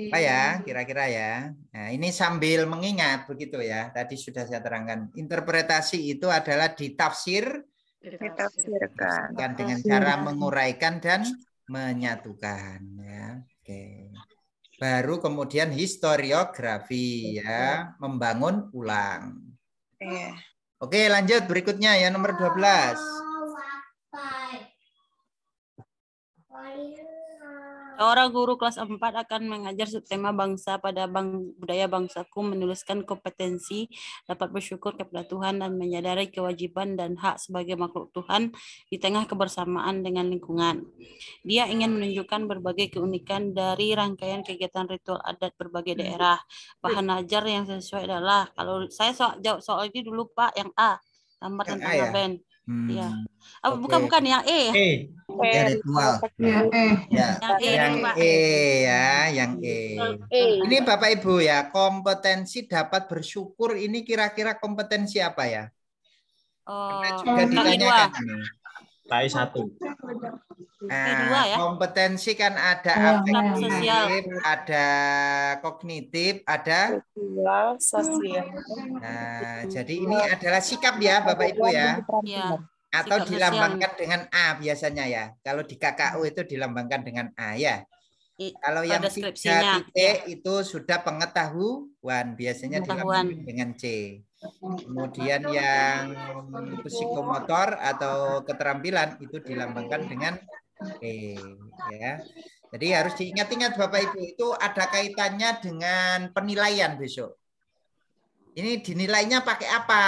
Apa ya kira-kira ya? Nah, ini sambil mengingat begitu ya. Tadi sudah saya terangkan. Interpretasi itu adalah ditafsirkan dengan cara menguraikan dan menyatukan ya. Oke. Baru kemudian historiografi ya, membangun ulang. Oke, lanjut berikutnya ya nomor 12. Seorang guru kelas 4 akan mengajar subtema bangsa pada budaya bangsaku, menuliskan kompetensi dapat bersyukur kepada Tuhan dan menyadari kewajiban dan hak sebagai makhluk Tuhan di tengah kebersamaan dengan lingkungan. Dia ingin menunjukkan berbagai keunikan dari rangkaian kegiatan ritual adat berbagai daerah. Bahan ajar yang sesuai adalah, kalau saya jawab soal ini dulu Pak, yang A, gambar tentang ngaben. Ya. Oh, okay. bukan yang E. Ritual. Yang E. Ini Bapak Ibu ya, kompetensi dapat bersyukur ini kira-kira kompetensi apa ya? Juga ditanyakan ini. K1. Nah, kompetensi kan ada afektif, ada kognitif, ada sosial. Nah, jadi ini adalah sikap ya Bapak Ibu ya. Atau dilambangkan dengan A biasanya ya. Kalau di KKU itu dilambangkan dengan A ya. Kalau yang 3 deskripsinya, titik itu sudah pengetahuan, biasanya Pengetahuan. dilambangkan dengan C. Kemudian yang psikomotor atau keterampilan itu dilambangkan dengan E, ya. Jadi harus diingat-ingat Bapak Ibu, itu ada kaitannya dengan penilaian besok. Ini dinilainya pakai apa?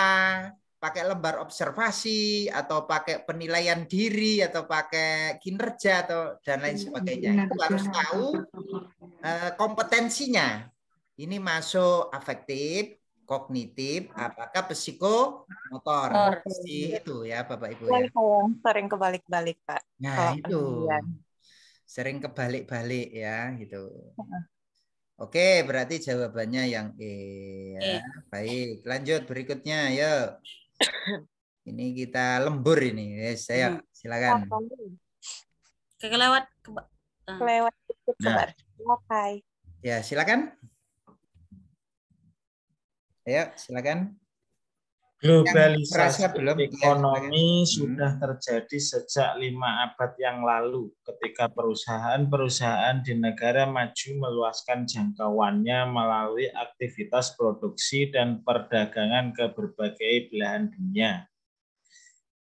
Pakai lembar observasi atau pakai penilaian diri atau pakai kinerja atau dan lain sebagainya. Itu harus tahu kompetensinya. Ini masuk afektif, kognitif, apakah psikomotor. Pasti itu ya Bapak Ibu ya. Sering kebalik-balik Pak. Nah, Kalau itu penilaian. sering kebalik-balik ya gitu. Oke, berarti jawabannya yang E ya. Baik, lanjut berikutnya yuk. Ini kita lembur ini. Yes, saya silakan. Kelewat Kelewat sedikit Nah. Oke. Ya, silakan. Ayo, silakan. Globalisasi belum? ekonomi sudah terjadi sejak 5 abad yang lalu ketika perusahaan-perusahaan di negara maju meluaskan jangkauannya melalui aktivitas produksi dan perdagangan ke berbagai belahan dunia.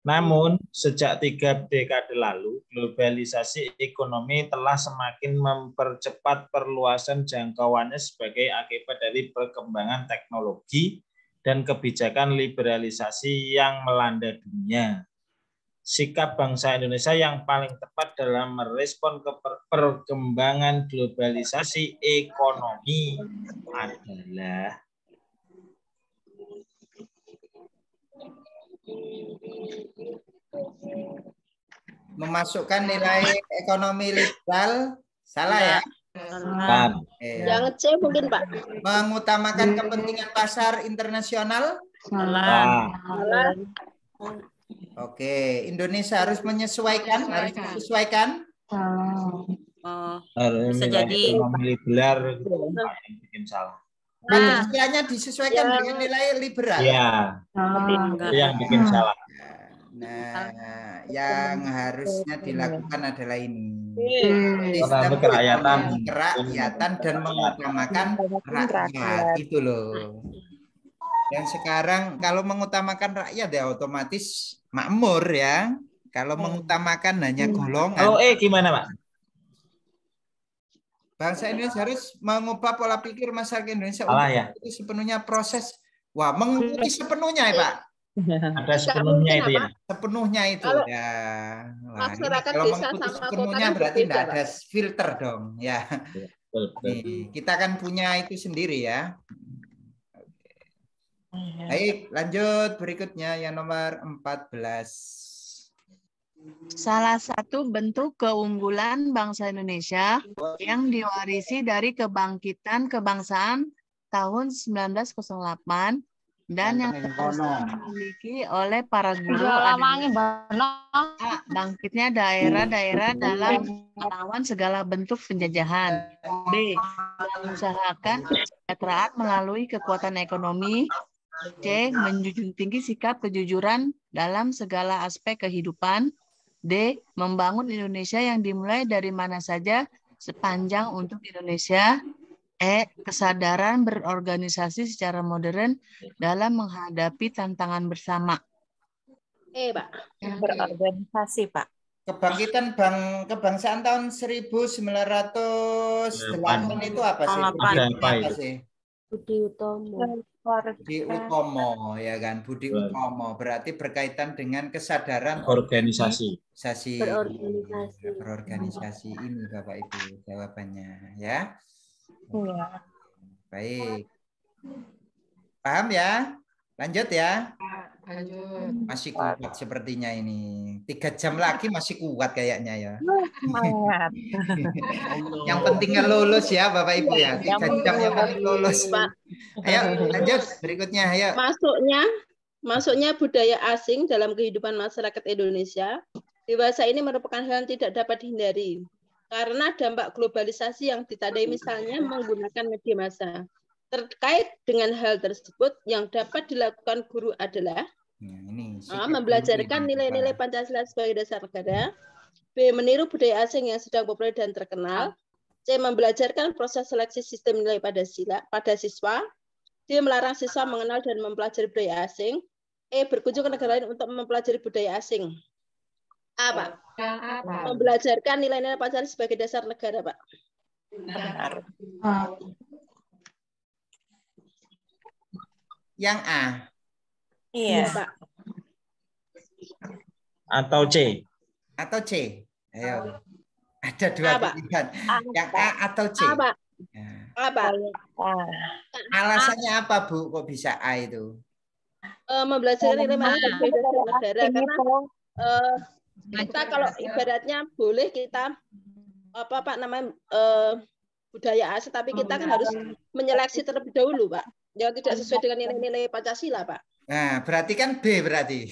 Namun, sejak 3 dekade lalu, globalisasi ekonomi telah semakin mempercepat perluasan jangkauannya sebagai akibat dari perkembangan teknologi dan kebijakan liberalisasi yang melanda dunia. Sikap bangsa Indonesia yang paling tepat dalam merespon ke perkembangan globalisasi ekonomi adalah memasukkan nilai ekonomi liberal, salah ya? Jangan C mungkin Pak. Mengutamakan kepentingan pasar internasional. Salah. Oke, Indonesia harus menyesuaikan, harus disesuaikan. harus bisa nilai jadi. ekonomi liberal gitu, Pak, yang bikin salah. Pancasila disesuaikan dengan nilai liberal. Iya. Itu yang bikin salah. Nah, yang harusnya dilakukan adalah ini. Sistem kerakyatan. Kerakyatan dan mengutamakan rakyat itu loh. Dan sekarang kalau mengutamakan rakyat ya otomatis makmur ya. Kalau mengutamakan hanya golongan. Kalau gimana Pak? Bangsa Indonesia harus mengubah pola pikir masyarakat Indonesia Salah untuk ya? mengikuti sepenuhnya proses. Wah, mengikuti sepenuhnya ya Pak. Ada sepenuhnya itu ya. Sepenuhnya itu Kalau ya. Wah, masyarakat kalau desa mengikuti sama sepenuhnya kota kan berarti berbeda, tidak ada Pak. filter dong ya. Nih, kita akan punya itu sendiri ya. Baik, lanjut berikutnya yang nomor 14. Salah satu bentuk keunggulan bangsa Indonesia yang diwarisi dari kebangkitan kebangsaan tahun 1908 dan yang dimiliki oleh para guru adalah bangkitnya daerah-daerah dalam melawan segala bentuk penjajahan. B. Mengusahakan kesejahteraan melalui kekuatan ekonomi. C. Menjunjung tinggi sikap kejujuran dalam segala aspek kehidupan. D. Membangun Indonesia yang dimulai dari mana saja sepanjang untuk Indonesia. E. Kesadaran berorganisasi secara modern dalam menghadapi tantangan bersama. Pak. Berorganisasi, Pak. Kebangkitan kebangsaan tahun 1908 itu apa sih? Ada apa itu? Budi Utomo. Budi Utomo ya kan, Budi Utomo berarti berkaitan dengan kesadaran Organisasi. Berorganisasi ini Bapak Ibu jawabannya ya. Iya. Baik. Paham ya? Lanjut ya. Lanjut. Masih kuat sepertinya ini. 3 jam lagi masih kuat kayaknya ya. Semangat. Yang pentingnya lulus ya Bapak Ibu ya. 3 jam yang penting lulus. Ayo lanjut berikutnya ayo. Masuknya budaya asing dalam kehidupan masyarakat Indonesia dewasa ini merupakan hal yang tidak dapat dihindari karena dampak globalisasi yang ditandai misalnya menggunakan media massa. Terkait dengan hal tersebut yang dapat dilakukan guru adalah membelajarkan nilai-nilai Pancasila sebagai dasar negara, B. Meniru budaya asing yang sedang populer dan terkenal, C. Membelajarkan proses seleksi sistem nilai pada siswa. D. Melarang siswa mengenal dan mempelajari budaya asing. E. Berkunjung ke negara lain untuk mempelajari budaya asing. A, Pak. Membelajarkan nilai-nilai Pancasila sebagai dasar negara, Pak. Yang A. Iya, Pak. Atau C? Atau C? Ayo. Ada dua pilihan. Yang A atau C? A, Pak. A, Pak. Alasannya apa, Bu? Kok bisa A itu? Mempelajari nilai sebagai dasar negara. Karena kita kalau ibaratnya boleh kita budaya asing, tapi kita kan harus menyeleksi terlebih dahulu, Pak. Yang tidak sesuai dengan nilai-nilai Pancasila, Pak. Nah, berarti kan B berarti.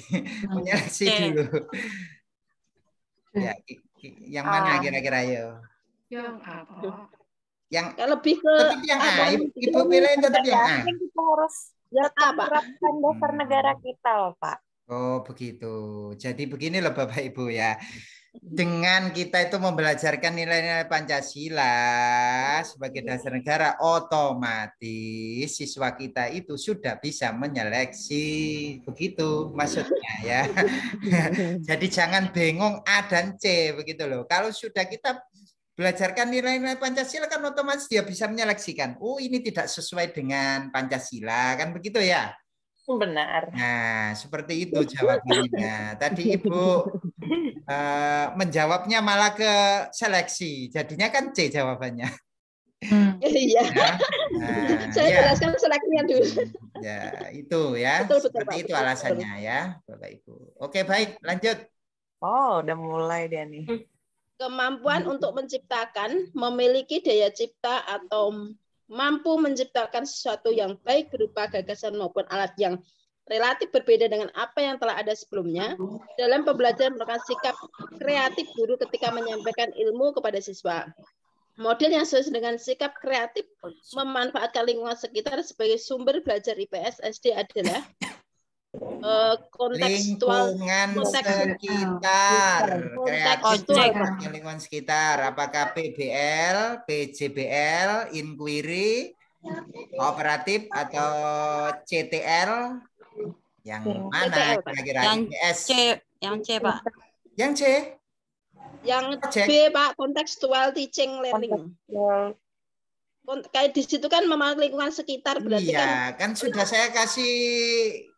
Menyeleksi dulu. Ya, yang mana kira-kira ya? Yang apa? Yang lebih ke tetap yang A. Ibu pilih tetap yang A. Kita harus menerapkan dasar negara kita loh, Pak. Oh, begitu. Jadi begini loh Bapak Ibu ya. Dengan kita itu membelajarkan nilai-nilai Pancasila sebagai dasar negara, otomatis siswa kita itu sudah bisa menyeleksi. Begitu maksudnya ya. Jadi jangan bingung A dan C begitu loh. Kalau sudah kita belajarkan nilai-nilai Pancasila kan otomatis dia bisa menyeleksikan. Oh, ini tidak sesuai dengan Pancasila, kan begitu ya? Benar. Nah, seperti itu jawabannya. Tadi Ibu menjawabnya malah ke seleksi. Jadinya kan C jawabannya. Iya. Saya jelaskan seleksinya dulu. Ya, itu ya. Betul, seperti itu alasannya ya, Bapak Ibu. Oke, baik, lanjut. Oh, udah mulai dia nih. Kemampuan untuk menciptakan, memiliki daya cipta atau mampu menciptakan sesuatu yang baik berupa gagasan maupun alat yang relatif berbeda dengan apa yang telah ada sebelumnya. Dalam pembelajaran merupakan sikap kreatif guru ketika menyampaikan ilmu kepada siswa. Model yang sesuai dengan sikap kreatif memanfaatkan lingkungan sekitar sebagai sumber belajar IPS SD adalah lingkungan sekitar, kreatif lingkungan sekitar. Apakah PBL, PJBL, inquiry, kooperatif atau CTL? Yang mana kira-kira? Yang C, Pak. Yang C? Yang B, Pak, contextual teaching learning. Kayak di situ kan memang lingkungan sekitar berarti kan sudah saya kasih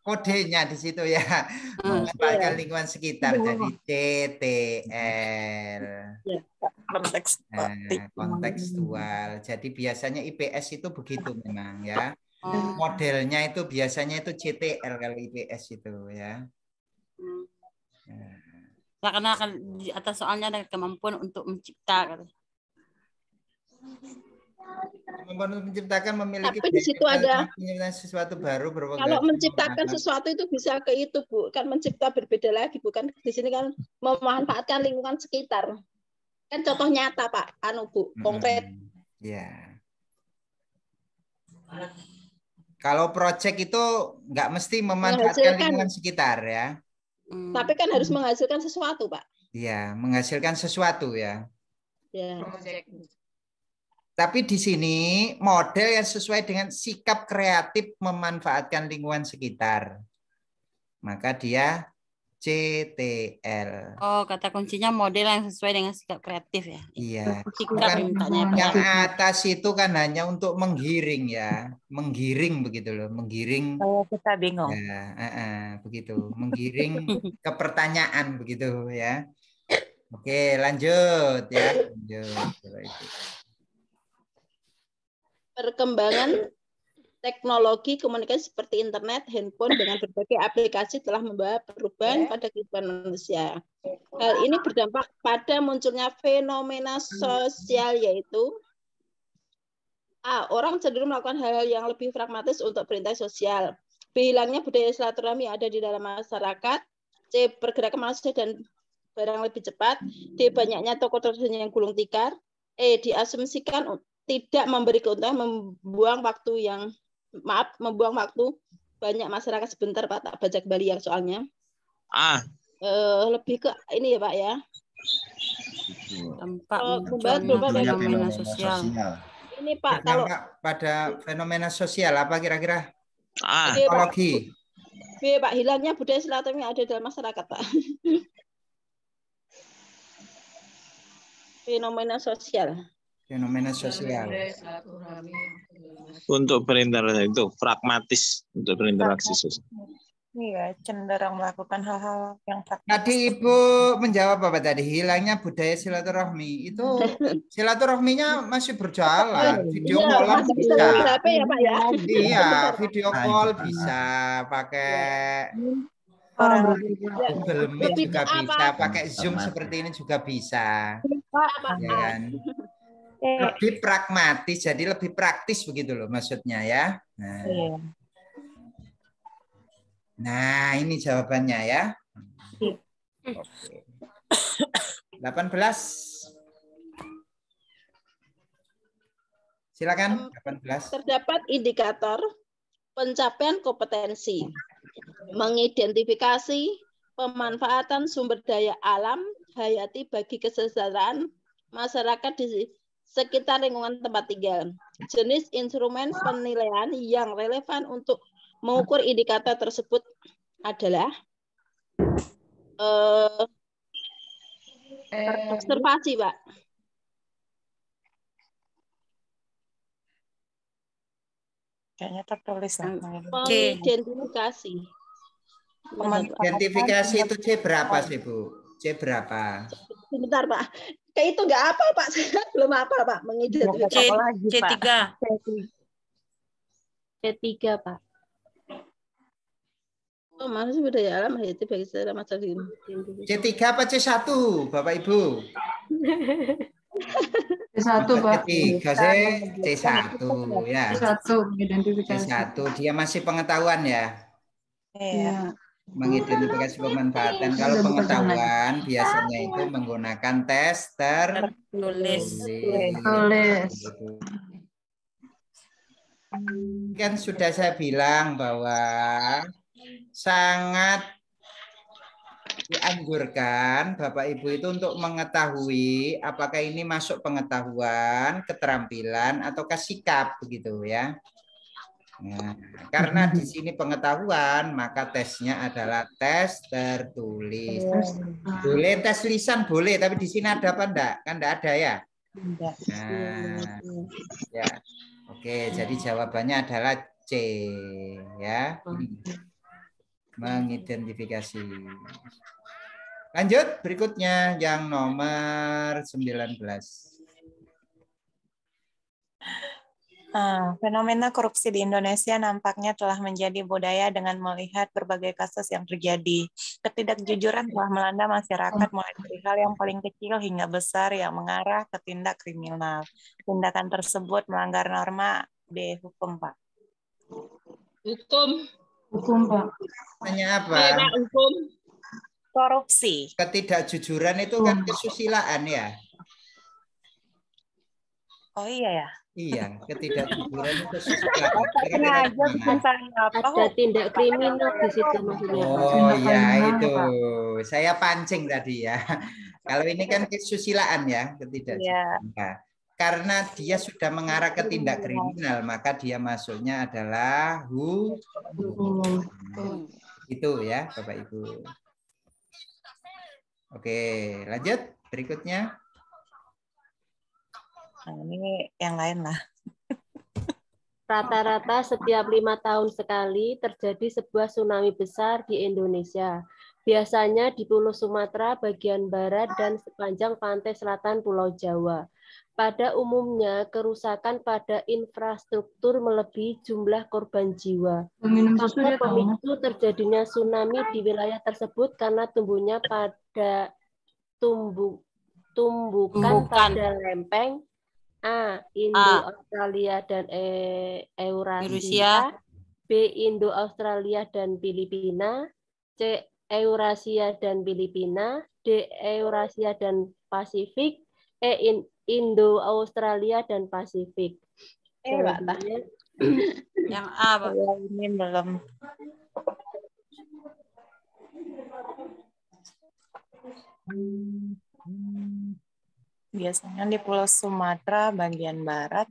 kodenya di situ ya. Memanfaatkan lingkungan sekitar jadi CTL. Kontekstual. Jadi biasanya IPS itu begitu memang ya. Modelnya itu biasanya itu CTL kalau IPS itu ya. Ya, karena akan di atas soalnya ada kemampuan untuk mencipta. Kemampuan untuk menciptakan memiliki. Tapi di situ ada sesuatu baru. Kalau menciptakan sesuatu itu bisa ke itu, Bu. Kan mencipta berbeda lagi, bukan di sini kan memanfaatkan lingkungan sekitar. Kan contoh nyata, Pak. Bu, konkret. Ya. Kalau proyek itu nggak mesti memanfaatkan lingkungan sekitar ya. Tapi kan harus menghasilkan sesuatu, Pak. Iya, menghasilkan sesuatu ya. Ya. Tapi di sini model yang sesuai dengan sikap kreatif memanfaatkan lingkungan sekitar. Maka dia CTL. Oh, kata kuncinya model yang sesuai dengan sikap kreatif ya. Iya. Bukan yang atas itu kan hanya untuk menggiring ya. Menggiring begitu loh. Menggiring. Kalau kita bingung. Ya, begitu. Menggiring ke pertanyaan begitu ya. Oke, lanjut ya. Lanjut. Perkembangan teknologi komunikasi seperti internet, handphone dengan berbagai aplikasi telah membawa perubahan pada kehidupan manusia. Hal ini berdampak pada munculnya fenomena sosial yaitu A. Orang cenderung melakukan hal-hal yang lebih pragmatis untuk perintah sosial. B. Hilangnya budaya silaturahmi yang ada di dalam masyarakat. C. Pergerakan manusia dan barang lebih cepat. D. Banyaknya toko-toko yang gulung tikar. E. Diasumsikan tidak memberi keuntungan, membuang waktu banyak masyarakat. Sebentar Pak, tak baca kembali yang soalnya. Lebih ke ini ya Pak ya. Dampak membahas munculnya berbagai fenomena sosial. Ini Pak, kalau Berdampak pada fenomena sosial apa kira-kira? Oke, Pak. Psikologi. Pak, hilangnya budaya silaturahmi yang ada dalam masyarakat, Pak. Fenomena sosial. Fenomena sosial. Untuk berinteraksi itu pragmatis untuk berinteraksi sosial. Iya, cenderung melakukan hal-hal yang praktis. Tadi Ibu menjawab apa tadi? Hilangnya budaya silaturahmi. Itu silaturahminya masih berjalan. Video Iya, call masih bisa bisa. lewat HP ya, Pak ya. Iya, video call bisa. Pakai Google Meet Lebih juga apa? bisa. Pakai Zoom seperti ini juga bisa. Ya kan? Lebih pragmatis, jadi lebih praktis begitu loh maksudnya ya. Nah, ini jawabannya ya. Oke. 18. Silakan 18. Terdapat indikator pencapaian kompetensi, mengidentifikasi pemanfaatan sumber daya alam hayati bagi kesejahteraan masyarakat di sekitar lingkungan tempat tinggal. Jenis instrumen penilaian yang relevan untuk mengukur indikator tersebut adalah observasi, Pak. Kayaknya tertulis lah. Mengidentifikasi. Identifikasi itu C berapa sih, Bu? C berapa? Sebentar, Pak. Kayak itu nggak apa, Pak. Saya belum apa, Pak. Mengidentifikasi. C3. C3, Pak. Oh, maksudnya budaya alam hayati bagi secara masyarakat. C3 apa C1, Bapak Ibu? C1, Pak. C3 sih C1 ya. C1 identifikasi. C1 dia masih pengetahuan ya. Iya. Mengidentifikasi pemanfaatan. Kalau pengetahuan biasanya itu menggunakan tes tertulis. Kan sudah saya bilang bahwa sangat dianjurkan Bapak Ibu itu untuk mengetahui apakah ini masuk pengetahuan, keterampilan, ataukah sikap begitu ya. Nah, karena di sini pengetahuan, maka tesnya adalah tes tertulis. Boleh tes lisan boleh, tapi di sini ada apa enggak? Kan enggak ada ya. Nah, ya. Oke, jadi jawabannya adalah C ya. Mengidentifikasi. Lanjut berikutnya yang nomor 19. Fenomena korupsi di Indonesia nampaknya telah menjadi budaya dengan melihat berbagai kasus yang terjadi. Ketidakjujuran telah melanda masyarakat mulai dari hal yang paling kecil hingga besar yang mengarah ke tindak kriminal. Tindakan tersebut melanggar norma D. Hukum, Pak. Hukum, Pak. Tanya apa? Hukum. Korupsi. Ketidakjujuran itu kan kesusilaan ya. Oh iya ya. Iya, ketidakjujuran itu kesusilaan. Ada tindak kriminal di situ maksudnya. Oh ya itu, saya pancing tadi ya. Kalau ini kan kesusilaan ya, ketidakjujuran. Nah, karena dia sudah mengarah ke tindak kriminal, maka dia masuknya adalah hukum. Itu ya, Bapak Ibu. Oke, lanjut berikutnya. Nah, ini yang lain lah. Rata-rata setiap 5 tahun sekali terjadi sebuah tsunami besar di Indonesia. Biasanya di Pulau Sumatera bagian barat dan sepanjang pantai selatan Pulau Jawa. Pada umumnya, kerusakan pada infrastruktur melebihi jumlah korban jiwa. Faktor pemicu terjadinya tsunami di wilayah tersebut karena tumbuhnya pada tumbukan pada lempeng A. Indo-Australia dan Eurasia, B. Indo-Australia dan Filipina, C. Eurasia dan Filipina, D. Eurasia dan Pasifik, E. Indo-Australia dan Pasifik. Yang A, Pak. Ini belum. Biasanya di Pulau Sumatera bagian barat.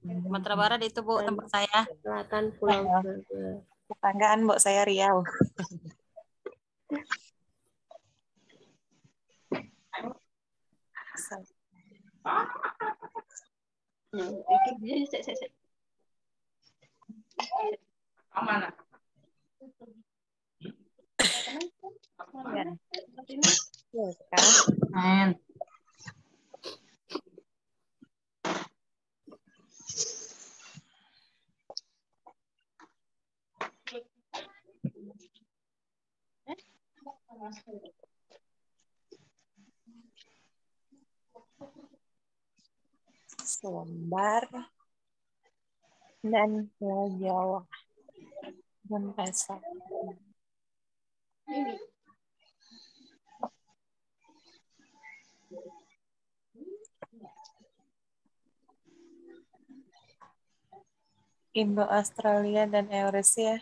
Sumatera Barat itu Bu tempat saya. Selatan Pulau Jawa. Tetanggaan Bu, saya Riau. Sumbar dan Pulau Jawa dan Pasar. Indo Australia dan Eurasia.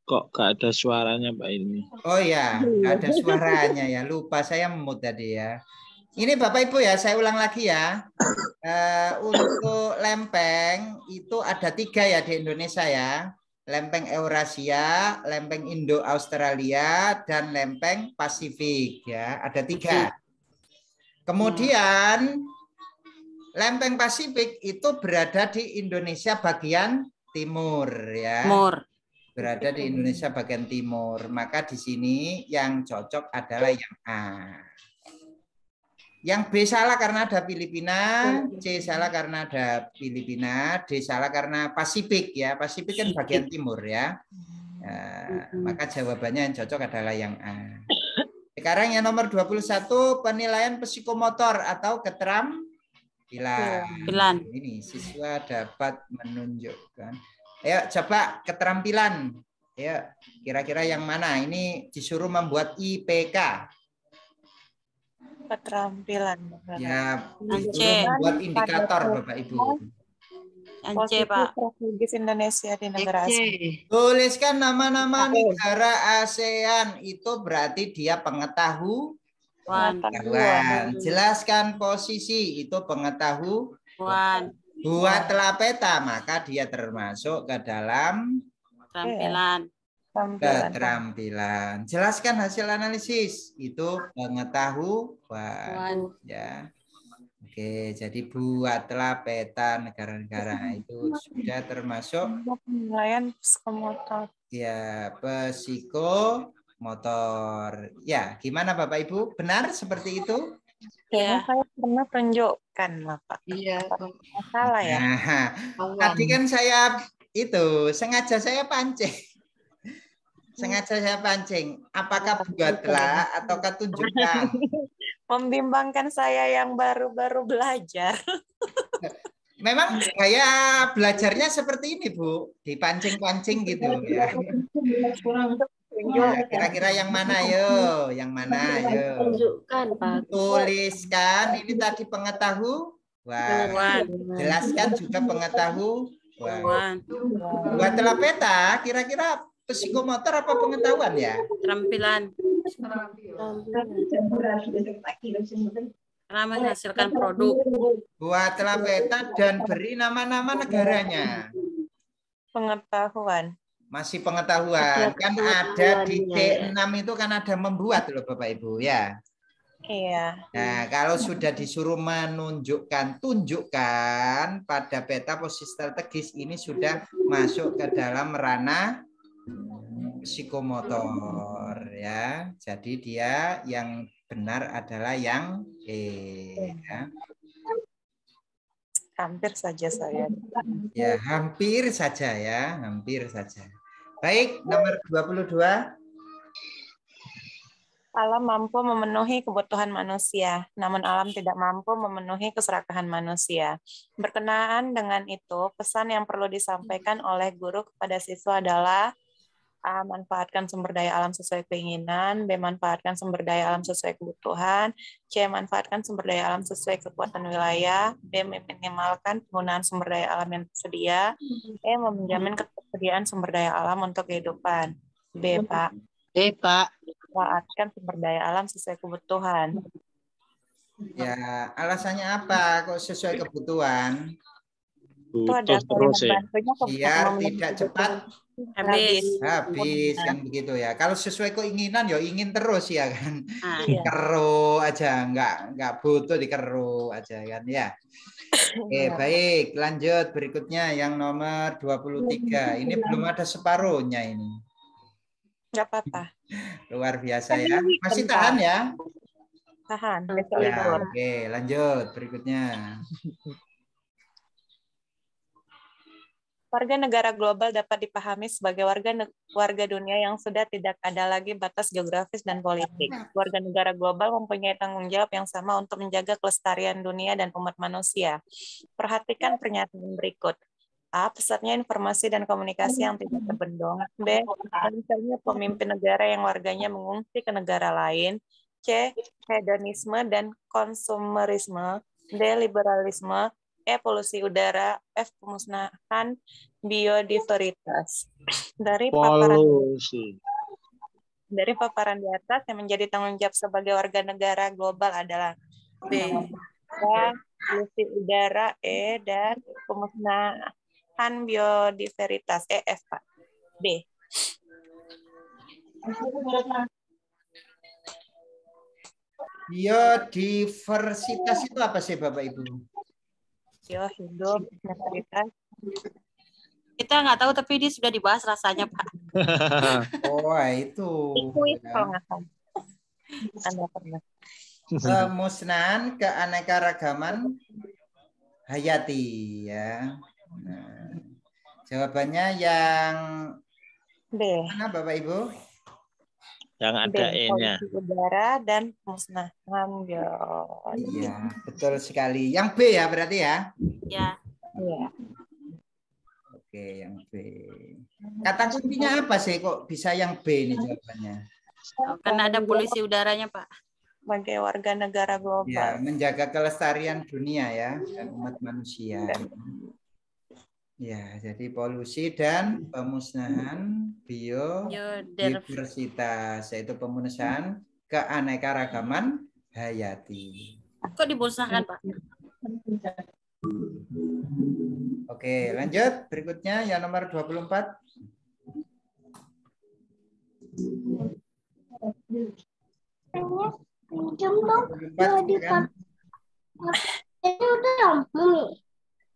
Kok gak ada suaranya Pak Ilmi? Oh ya, nggak ada suaranya ya. Lupa saya mute tadi ya. Ini Bapak Ibu ya, saya ulang lagi ya. Untuk lempeng itu ada 3 ya di Indonesia ya. Lempeng Eurasia, lempeng Indo-Australia, dan lempeng Pasifik ya. Ada 3. Kemudian lempeng Pasifik itu berada di Indonesia bagian timur ya. Berada di Indonesia bagian timur. Maka di sini yang cocok adalah yang A. Yang B salah karena ada Filipina, C salah karena ada Filipina, D salah karena Pasifik ya. Pasifik kan bagian timur ya. Maka jawabannya yang cocok adalah yang A. Sekarang yang nomor 21, penilaian psikomotor atau keterampilan. Ini siswa dapat menunjukkan. Ayo coba keterampilan. Ya, kira-kira yang mana? Ini disuruh membuat IPK. Keterampilan. Ya, disuruh membuat indikator Bapak Ibu. Posisi strategis Indonesia di negara ASEAN. Tuliskan nama-nama negara ASEAN. Itu berarti dia pengetahuan. Jelaskan posisi, itu pengetahuan. Buatlah peta, maka dia termasuk ke dalam keterampilan. Jelaskan hasil analisis, itu pengetahuan. Ya. Oke, jadi buatlah peta negara-negara, itu sudah termasuk penilaian psikomotor. Ya, psikomotor. Ya, gimana Bapak Ibu? Benar seperti itu? Ya, saya pernah tunjukkan, Bapak. Iya. Salah ya. Nah, tadi kan saya sengaja saya pancing. Sengaja saya pancing. Apakah buatlah ataukah tunjukkan? Membimbangkan saya yang baru-baru belajar. Memang gaya belajarnya seperti ini, Bu. Dipancing-pancing gitu ya. Kira-kira yang mana yo? Yang mana yo? Tunjukkan, Pak. Tuliskan ini tadi pengetahuan. Jelaskan juga pengetahuan. Buatlah peta, kira-kira psikomotor apa pengetahuan ya? Keterampilan. Karena menghasilkan produk. Buatlah peta dan beri nama-nama negaranya. Pengetahuan. Masih pengetahuan. Kan ada di D6 itu kan ada membuat loh Bapak Ibu ya. Iya. Nah, kalau sudah disuruh menunjukkan, tunjukkan pada peta posisi strategis, ini sudah masuk ke dalam ranah psikomotor ya. Jadi dia yang benar adalah yang E ya. Hampir saja saya. Ya, hampir saja ya, hampir saja. Baik, nomor 22. Alam mampu memenuhi kebutuhan manusia, namun alam tidak mampu memenuhi keserakahan manusia. Berkenaan dengan itu, pesan yang perlu disampaikan oleh guru kepada siswa adalah A. Manfaatkan sumber daya alam sesuai keinginan. B. Manfaatkan sumber daya alam sesuai kebutuhan. C. Manfaatkan sumber daya alam sesuai kekuatan wilayah. D. Meminimalkan penggunaan sumber daya alam yang tersedia. E. Menjamin ketersediaan sumber daya alam untuk kehidupan. B. Pak. B, Pak. Manfaatkan sumber daya alam sesuai kebutuhan. Ya, alasannya apa kok sesuai kebutuhan? Itu ada terus ya. Biar tidak cepat Habis. kan begitu ya. Kalau sesuai keinginan ya ingin terus ya kan. Iya. Keru aja, nggak butuh dikeru aja kan ya. Oke, baik, lanjut berikutnya yang nomor 23. Ini belum ada separuhnya ini. Nggak apa-apa. Luar biasa ya. Masih tahan ya? Tahan. Ya, oke, lanjut berikutnya. Warga negara global dapat dipahami sebagai warga dunia yang sudah tidak ada lagi batas geografis dan politik. Warga negara global mempunyai tanggung jawab yang sama untuk menjaga kelestarian dunia dan umat manusia. Perhatikan pernyataan berikut. A. Pesatnya informasi dan komunikasi yang tidak terbendung. B. Misalnya pemimpin negara yang warganya mengungsi ke negara lain. C. Hedonisme dan konsumerisme. D. Liberalisme. E. Polusi udara. F. Pemusnahan biodiversitas. Dari paparan di atas yang menjadi tanggung jawab sebagai warga negara global adalah B. Polusi udara. E. Dan pemusnahan biodiversitas. F, Pak. B. Biodiversitas itu apa sih Bapak Ibu? Bio hidup, biodiversitas. Kita nggak tahu tapi ini sudah dibahas rasanya, Pak. Oh, itu. Kalau nggak salah. Anda pernah. Pemusnahan keanekaragaman hayati ya. Nah, jawabannya yang B. mana Bapak Ibu? Yang ada E-nya. Polusi udara dan pemusnahan biodiversitas. Iya, betul sekali. Yang B ya berarti ya? Ya. Iya. Oke, yang B. Kata kuncinya apa sih kok bisa yang B ini jawabannya? Karena ada polusi udaranya, Pak. Sebagai warga negara global. Ya, menjaga kelestarian dunia ya dan umat manusia. Ya, jadi polusi dan pemusnahan biodiversitas, yaitu pemusnahan keanekaragaman hayati. Kok dimusnahkan, Pak? Oke, lanjut. Berikutnya yang nomor 24.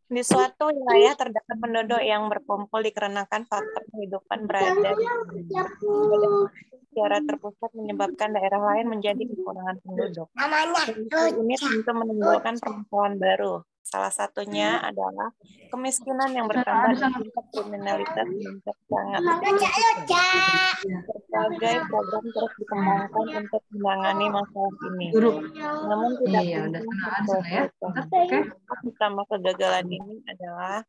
Di suatu wilayah terdapat penduduk yang berkumpul dikarenakan faktor kehidupan berada secara terpusat menyebabkan daerah lain menjadi kekurangan penduduk. Ini tentu menimbulkan permasalahan baru. Salah satunya adalah kemiskinan yang bertambah dan tingkat kriminalitas meningkat sangat. Berbagai program terus dikembangkan untuk menangani masalah ini. Namun tidak utama kegagalan ini adalah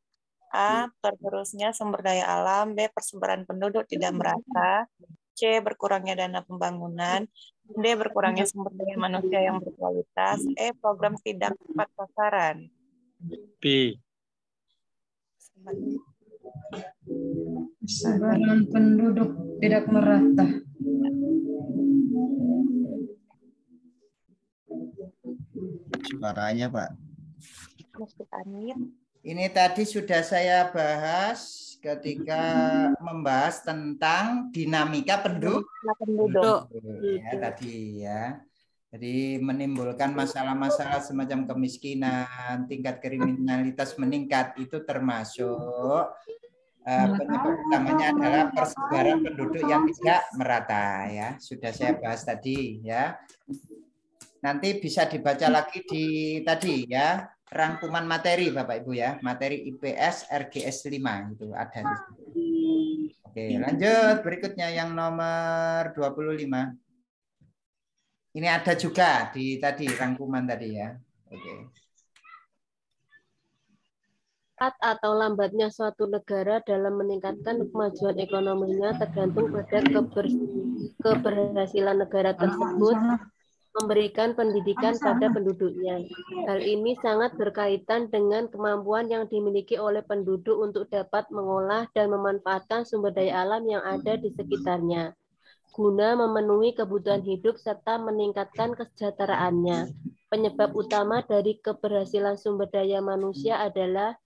A. Tergerusnya sumber daya alam. B. Persebaran penduduk tidak merata. C. Berkurangnya dana pembangunan. D. Berkurangnya sumber daya manusia yang berkualitas. E. Program tidak tepat sasaran. B. Persebaran penduduk tidak merata. Suaranya, Pak. Ini tadi sudah saya bahas ketika membahas tentang dinamika penduduk. Ya, tadi ya. Jadi menimbulkan masalah-masalah semacam kemiskinan, tingkat kriminalitas meningkat itu termasuk penyebab utamanya adalah persebaran penduduk yang tidak merata ya. Sudah saya bahas tadi ya. Nanti bisa dibaca lagi di tadi ya, rangkuman materi Bapak Ibu ya, materi IPS RGS 5 itu ada di situ. Oke, lanjut berikutnya yang nomor 25. Ini ada juga di tadi rangkuman tadi ya. Oke. Cepat atau lambatnya suatu negara dalam meningkatkan kemajuan ekonominya tergantung pada keberhasilan negara tersebut memberikan pendidikan pada penduduknya. Hal ini sangat berkaitan dengan kemampuan yang dimiliki oleh penduduk untuk dapat mengolah dan memanfaatkan sumber daya alam yang ada di sekitarnya, guna memenuhi kebutuhan hidup serta meningkatkan kesejahteraannya. Penyebab utama dari keberhasilan sumber daya manusia adalah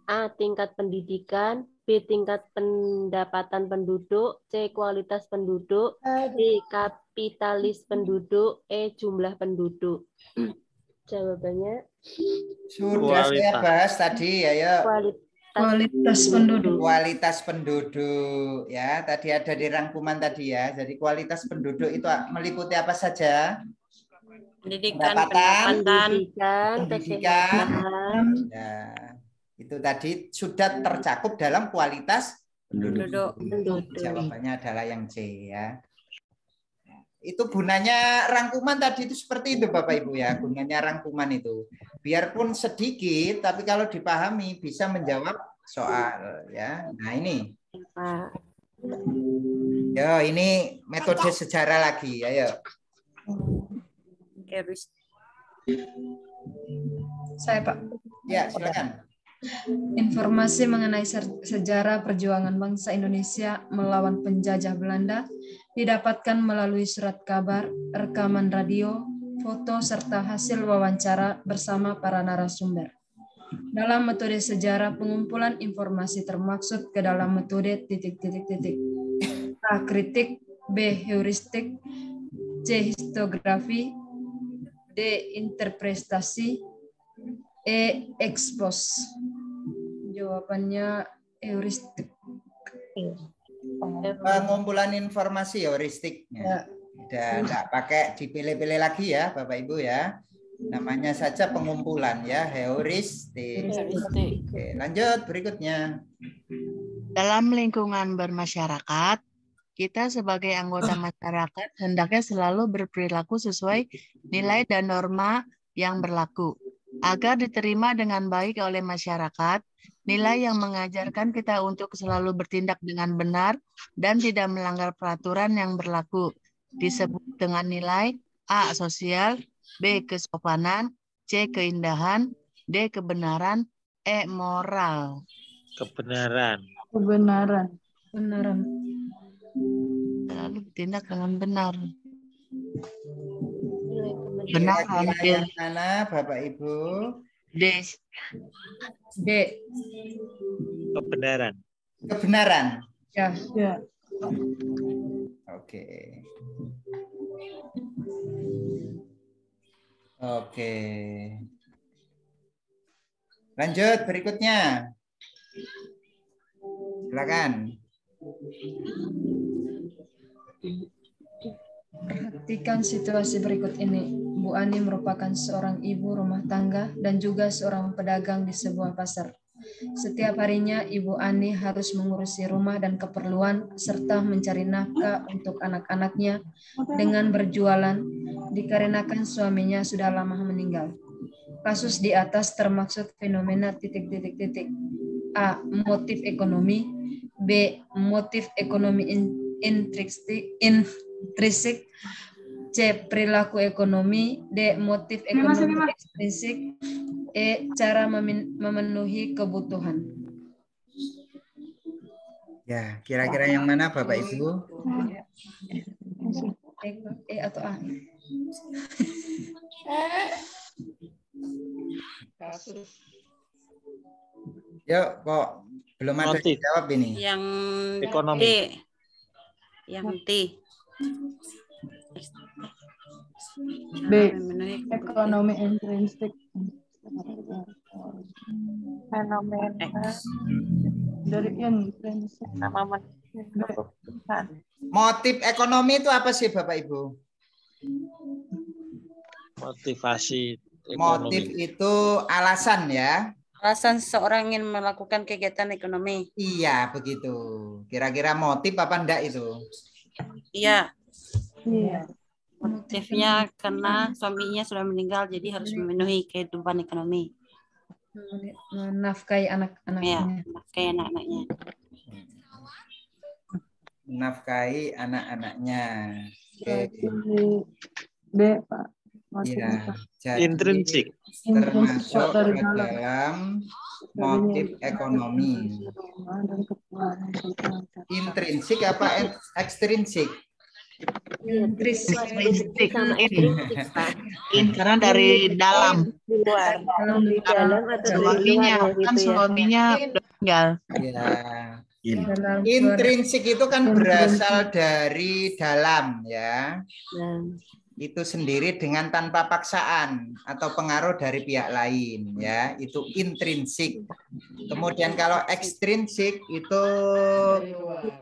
A. Tingkat pendidikan, B. Tingkat pendapatan penduduk, C. Kualitas penduduk, D. Kapitalis penduduk, E. Jumlah penduduk. Jawabannya sudah saya bahas tadi ya. Kualitas penduduk. Kualitas penduduk ya, tadi ada di rangkuman tadi ya. Jadi kualitas penduduk itu meliputi apa saja? Pendidikan, pendidikan. Ya, itu tadi sudah tercakup dalam kualitas penduduk. Jawabannya adalah yang C ya. Itu gunanya rangkuman tadi itu seperti itu Bapak Ibu ya. Gunanya rangkuman itu. Biarpun sedikit tapi kalau dipahami bisa menjawab soal ya. Nah ini. Yo, ini metode sejarah lagi. Ayo. Saya Pak. Ya, silakan. Informasi mengenai sejarah perjuangan bangsa Indonesia melawan penjajah Belanda didapatkan melalui surat kabar, rekaman radio, foto, serta hasil wawancara bersama para narasumber. Dalam metode sejarah, pengumpulan informasi termaksud ke dalam metode ... A. Kritik, B. Heuristik, C. Historiografi, D. Interpretasi, E. Expose. Jawabannya heuristik. Pengumpulan informasi heuristiknya. Tidak pakai dipilih-pilih lagi ya Bapak Ibu ya. Namanya saja pengumpulan ya, heuristik. Oke, lanjut berikutnya. Dalam lingkungan bermasyarakat, kita sebagai anggota masyarakat hendaknya selalu berperilaku sesuai nilai dan norma yang berlaku. Agar diterima dengan baik oleh masyarakat, nilai yang mengajarkan kita untuk selalu bertindak dengan benar dan tidak melanggar peraturan yang berlaku disebut dengan nilai A. Sosial, B. Kesopanan, C. Keindahan, D. Kebenaran, E. Moral. Kebenaran. Kebenaran. Kebenaran. Selalu bertindak dengan benar. Benar yang mana Bapak Ibu? D. D. Kebenaran. Kebenaran. Ya. Ya. Oke. Oke. Lanjut berikutnya. Silakan. Perhatikan situasi berikut ini. Bu Ani merupakan seorang ibu rumah tangga dan juga seorang pedagang di sebuah pasar. Setiap harinya Ibu Ani harus mengurusi rumah dan keperluan serta mencari nafkah untuk anak-anaknya dengan berjualan dikarenakan suaminya sudah lama meninggal. Kasus di atas termaksud fenomena ... A. Motif ekonomi, B. Motif ekonomi intrinsik, C. Perilaku ekonomi, D. Motif ekonomi ekstrinsik, E. Cara memenuhi kebutuhan. Ya, kira-kira yang mana Bapak Ibu? E atau A? Yuk, kok belum ada yang jawab ini? Yang ekonomi. D. Yang D. B. Ekonomi intrinsik. Fenomena Dari intrinsik. Motif ekonomi itu apa sih Bapak Ibu? Motivasi ekonomi. Motif itu alasan ya. Alasan seseorang ingin melakukan kegiatan ekonomi. Iya, begitu. Kira-kira motif apa enggak itu? Iya. Iya. Motifnya karena suaminya sudah meninggal, jadi harus memenuhi kehidupan ekonomi. Menafkahi anak-anaknya. Ya, menafkahi anak-anaknya. Menafkahi anak-anaknya. Oke. B, Pak. Iya, jadi Intrinsik. termasuk ke dalam motif ekonomi. Intrinsik apa ekstrinsik? Intrinsik. Sama ekstrinsik, Pak. Karena dari dalam. Di luar. Di dalam atau dari luar Suaminya, kan gitu ya. suaminya udah meninggal. Ya. Intrinsik itu kan berasal dari dalam ya. Itu sendiri dengan tanpa paksaan atau pengaruh dari pihak lain ya, itu intrinsik. Kemudian kalau ekstrinsik itu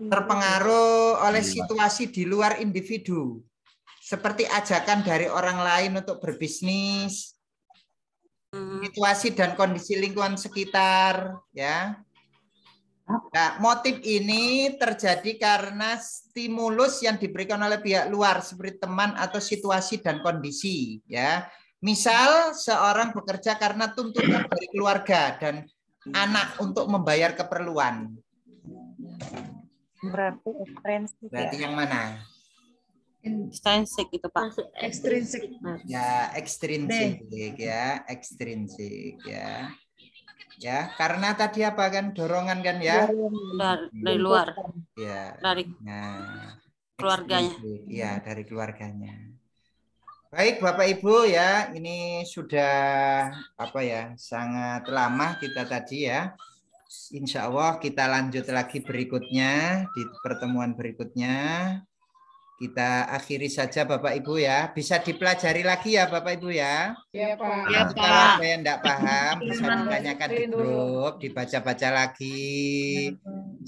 terpengaruh oleh situasi di luar individu, seperti ajakan dari orang lain untuk berbisnis, situasi dan kondisi lingkungan sekitar ya. Nah, motif ini terjadi karena stimulus yang diberikan oleh pihak luar seperti teman atau situasi dan kondisi ya. Misal seorang bekerja karena tuntutan dari keluarga dan anak untuk membayar keperluan. Berarti ekstrinsik Berarti ya? yang mana? Ekstrinsik itu, Pak. Ekstrinsik. Ya, ekstrinsik ya, ekstrinsik ya. Ya, karena tadi apa kan dorongan kan ya? Dari luar. Ya. Dari keluarganya. Iya, dari keluarganya. Baik, Bapak Ibu ya, ini sudah apa ya? Sangat lama kita tadi ya. Insya Allah kita lanjut lagi berikutnya di pertemuan berikutnya. Kita akhiri saja Bapak Ibu ya. Bisa dipelajari lagi ya Bapak Ibu ya. Iya Pak. Ya, Kalau Pak. ada yang tidak paham bisa ditanyakan di grup, dibaca-baca lagi.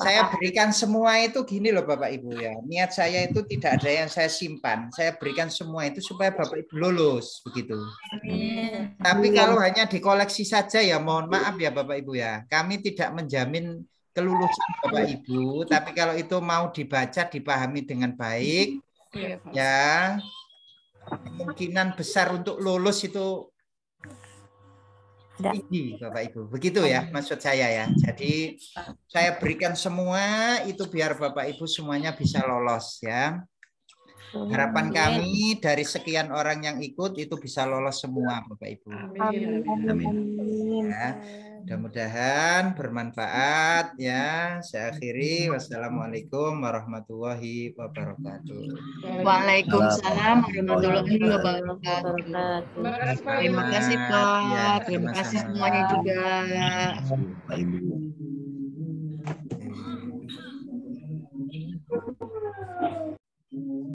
Saya berikan semua itu gini loh Bapak Ibu ya. Niat saya itu tidak ada yang saya simpan. Saya berikan semua itu supaya Bapak Ibu lulus begitu. Tapi kalau hanya dikoleksi saja ya mohon maaf ya Bapak Ibu ya. Kami tidak menjamin kelulusan Bapak Ibu, tapi kalau itu mau dibaca, dipahami dengan baik, ya kemungkinan besar untuk lulus itu tinggi Bapak Ibu. Begitu ya maksud saya ya. Jadi saya berikan semua itu biar Bapak Ibu semuanya bisa lolos ya. Harapan kami dari sekian orang yang ikut itu bisa lolos semua Bapak Ibu. Amin. Ya, mudah-mudahan bermanfaat ya. Saya akhiri. Wassalamualaikum warahmatullahi wabarakatuh. Waalaikumsalam warahmatullahi wabarakatuh. Terima kasih Pak. Ya, Terima kasih sama-sama. semuanya juga. Pak Ibu.